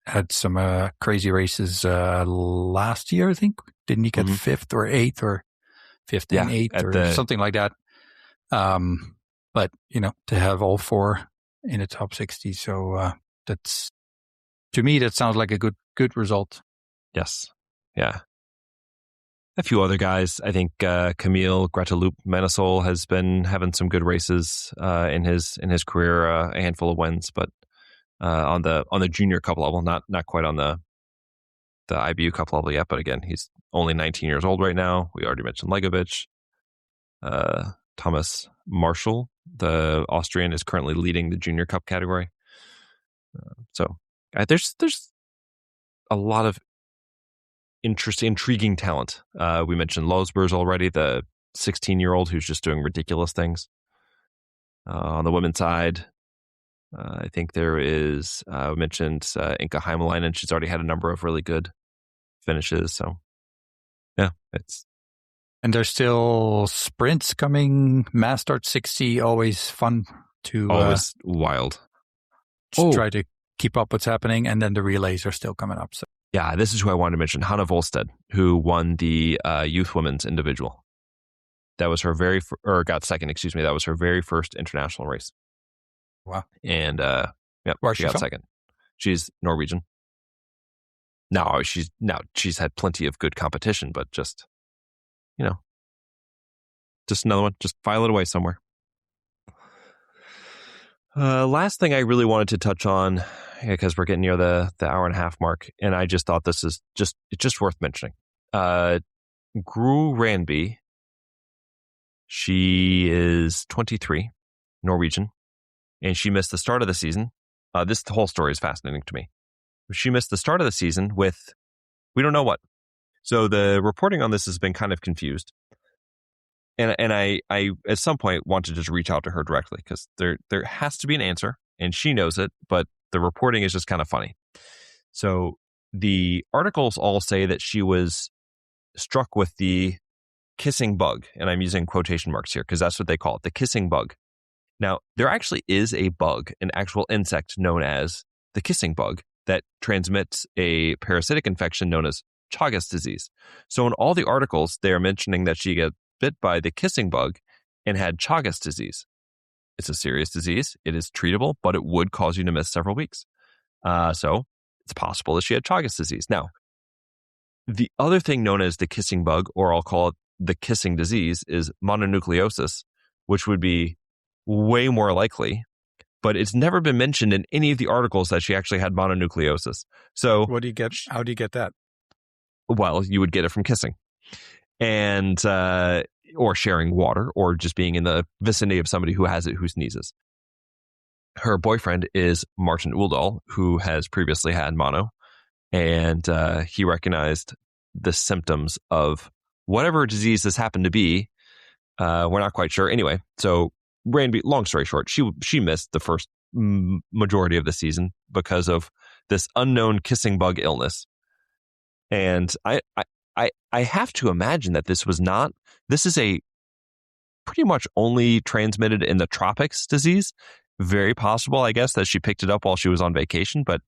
had some crazy races last year, I think. Didn't he get 5th or 8th or 5th and 8th or something like that? But, to have all 4 in the top 60, so that's to me, that sounds like a good result. Yes. Yeah. A few other guys. I think Camille Grataloup Manasol has been having some good races in his career, a handful of wins, but on the junior cup level, not quite on the IBU cup level yet. But again, he's only 19 years old right now. We already mentioned Legovic. Thomas Marshall, the Austrian, is currently leading the junior cup category. So there's a lot of intriguing talent. We mentioned Losbers already, the 16-year-old who's just doing ridiculous things. On the women's side, I think there is, we mentioned Inka Heimelainen. She's already had a number of really good finishes. So, yeah, And there's still sprints coming. Mass Start 60, always fun to... always wild. Try to keep up what's happening. And then the relays are still coming up. So. Yeah, this is who I wanted to mention. Hanna Volstead, who won the youth women's individual. That was her got second, excuse me. That was her very first international race. Wow. And, Where's she she got from? second. She's Norwegian. She's had plenty of good competition, but just another one. Just file it away somewhere. Last thing I really wanted to touch on, because we're getting near the hour and a half mark, and I just thought this is just worth mentioning. Gro Randby, she is 23, Norwegian, and she missed the start of the season. The whole story is fascinating to me. She missed the start of the season with, we don't know what. So the reporting on this has been kind of confused. And I at some point wanted to just reach out to her directly, because there has to be an answer, and she knows it, but the reporting is just kind of funny. So the articles all say that she was struck with the kissing bug, and I'm using quotation marks here because that's what they call it, the kissing bug. Now, there actually is a bug, an actual insect known as the kissing bug, that transmits a parasitic infection known as Chagas disease. So in all the articles, they are mentioning that she got bit by the kissing bug and had Chagas disease. It's a serious disease. It is treatable, but it would cause you to miss several weeks. So it's possible that she had Chagas disease. Now, the other thing known as the kissing bug, or I'll call it the kissing disease, is mononucleosis, which would be way more likely, but it's never been mentioned in any of the articles that she actually had mononucleosis. So How do you get that? Well, you would get it from kissing, and or sharing water, or just being in the vicinity of somebody who has it, who sneezes. Her boyfriend is Martin Uldal, who has previously had mono, and he recognized the symptoms of whatever disease this happened to be. We're not quite sure. Anyway, so Randby, long story short, she missed the first majority of the season because of this unknown kissing bug illness. And I have to imagine that this is a pretty much only transmitted in the tropics disease. Very possible, I guess, that she picked it up while she was on vacation, but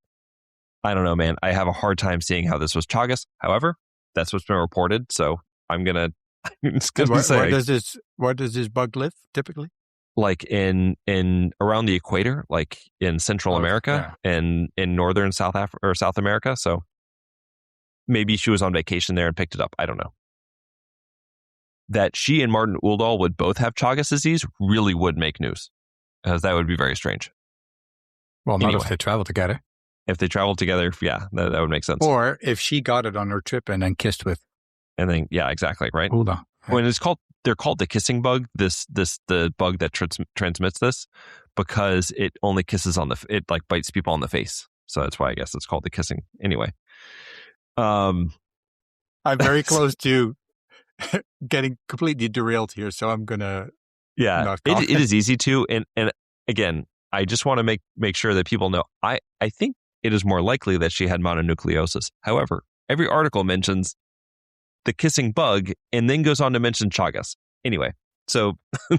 I don't know, man. I have a hard time seeing how this was Chagas. However, that's what's been reported, so I'm just gonna say, where does this bug live typically? Like in around the equator, like in Central America, and in northern South America. So maybe she was on vacation there and picked it up. I don't know. That she and Martin Uldal would both have Chagas disease really would make news, because that would be very strange. Well, not if they travel together. If they travel together, yeah, that would make sense. Or if she got it on her trip and then kissed with. And then, yeah, exactly, right? Uldal. When they're called the kissing bug, the bug that transmits this, because it only kisses it like bites people on the face. So that's why I guess it's called the kissing. Anyway. I'm very close to getting completely derailed here, so I'm gonna. Yeah, it is easy to, and again, I just want to make sure that people know. I think it is more likely that she had mononucleosis. However, every article mentions the kissing bug and then goes on to mention Chagas. Anyway, so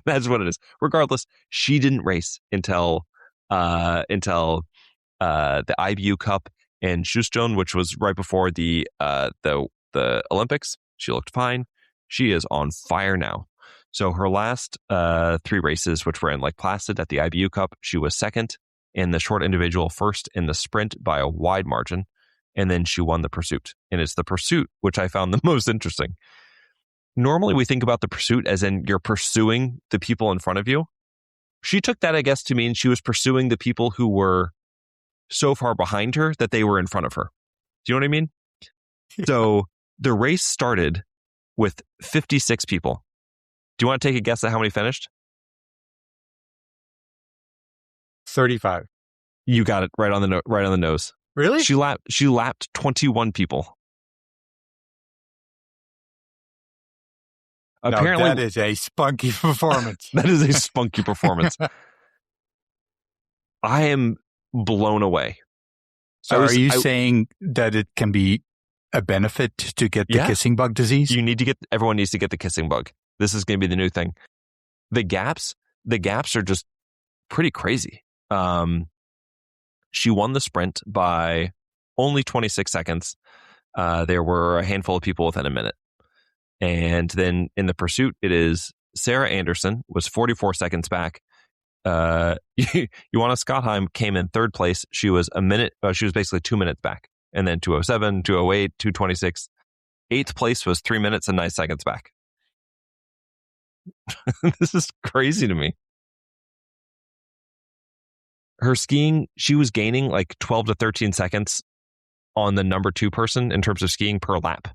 that's what it is. Regardless, she didn't race until the IBU Cup in Houston, which was right before the Olympics. She looked fine. She is on fire now. So her last 3 races, which were in Lake Placid at the IBU Cup, she was second. in the short individual first in the sprint by a wide margin, and then she won the pursuit. And it's the pursuit which I found the most interesting. Normally we think about the pursuit as in you're pursuing the people in front of you. She took that, I guess, to mean she was pursuing the people who were so far behind her that they were in front of her. Do you know what I mean? Yeah. So the race started with 56 people. Do you want to take a guess at how many finished? 35. You got it right on the nose. Really? She lapped 21 people. Apparently, that is a spunky performance. That is a spunky performance. I am blown away. So are you saying that it can be a benefit to get the kissing bug disease? Everyone needs to get the kissing bug. This is going to be the new thing. The gaps are just pretty crazy. She won the sprint by only 26 seconds. There were a handful of people within a minute. And then in the pursuit, it is Sarah Anderson was 44 seconds back. Joanna Scottheim came in third place. She was she was basically 2 minutes back. And then 207, 208, 226. Eighth place was 3 minutes and 9 seconds back. This is crazy to me. Her skiing, she was gaining like 12 to 13 seconds on the number 2 person in terms of skiing per lap.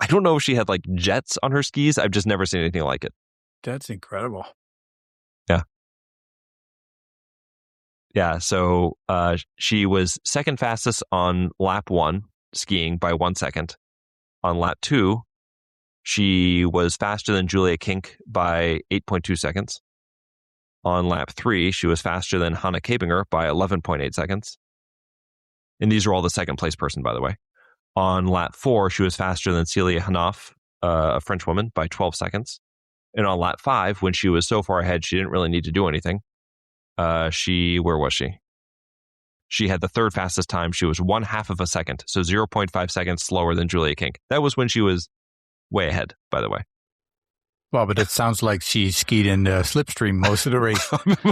I don't know if she had like jets on her skis. I've just never seen anything like it. That's incredible. Yeah. Yeah. So she was second fastest on lap 1 skiing by 1 second. On lap 2, she was faster than Julia Kink by 8.2 seconds. On lap 3, she was faster than Hannah Kabinger by 11.8 seconds. And these are all the second place person, by the way. On lap 4, she was faster than Celia Hanoff, a French woman, by 12 seconds. And on lap 5, when she was so far ahead, she didn't really need to do anything. Where was she? She had the third fastest time. She was 1/2 of a second, so 0.5 seconds slower than Julia Kink. That was when she was way ahead, by the way. Well, but it sounds like she skied in the slipstream most of the race.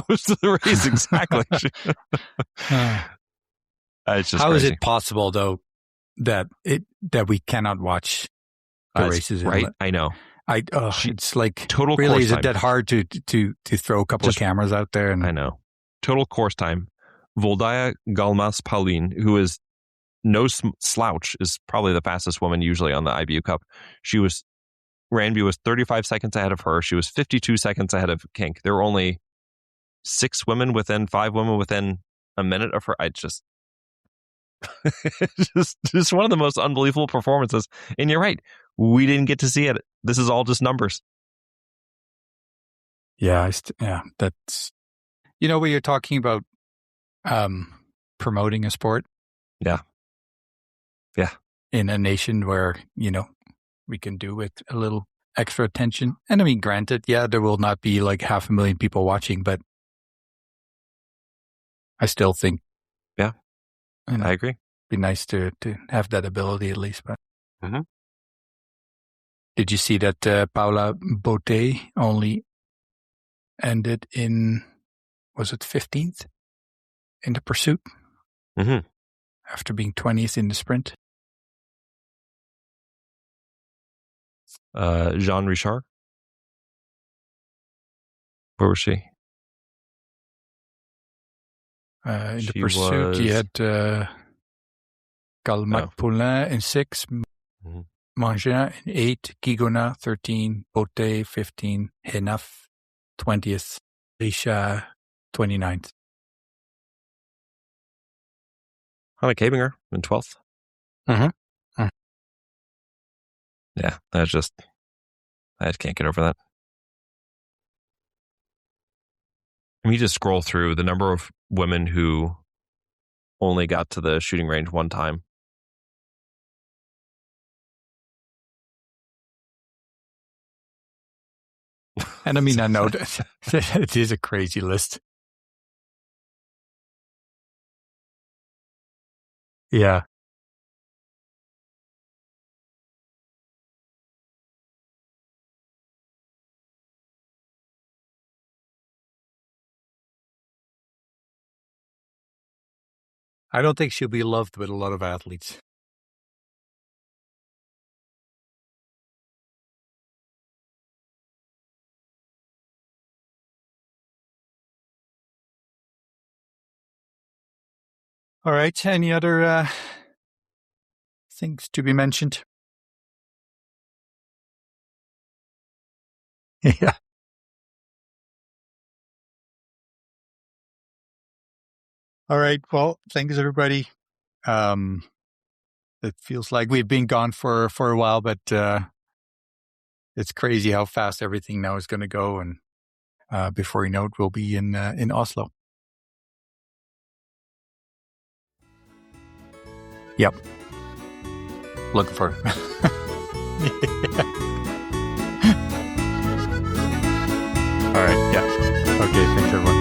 Most of the race, exactly. It's just How crazy. Is it possible, though, that we cannot watch the races? Right? I know. It's like total really course is time. it that hard to throw a couple of cameras out there? I know. Total course time. Voldaya Galmas-Paulin, who is no slouch, is probably the fastest woman usually on the IBU Cup. Randby was 35 seconds ahead of her. She was 52 seconds ahead of Kink. There were only 5 women within a minute of her. Just one of the most unbelievable performances. And you're right. We didn't get to see it. This is all just numbers. Yeah. That's, when you're talking about promoting a sport. Yeah. Yeah. In a nation where, we can do with a little extra attention. And I mean, granted, there will not be like 500,000 people watching, but I still think. Yeah. I agree. It'd be nice to have that ability at least. But Did you see that Paula Botte only ended in, was it 15th in the pursuit? Mm-hmm. After being 20th in the sprint? Jean Richard? Where was she? In the pursuit, you had Calmat-Poulin in 6, Mangin in 8, Guigona 13, Botte 15, Henaf 20th, Richard 29th. Hannah Kabinger in 12th. Mm-hmm. Yeah, I just can't get over that. I mean, you just scroll through the number of women who only got to the shooting range one time. And I mean, I know that it is a crazy list. Yeah. I don't think she'll be loved with a lot of athletes. All right. Any other things to be mentioned? Yeah. All right. Well, thanks, everybody. It feels like we've been gone for a while, but it's crazy how fast everything now is going to go. And before you know it, we'll be in Oslo. Yep. Looking for it. All right. Yeah. Okay. Thanks, everyone.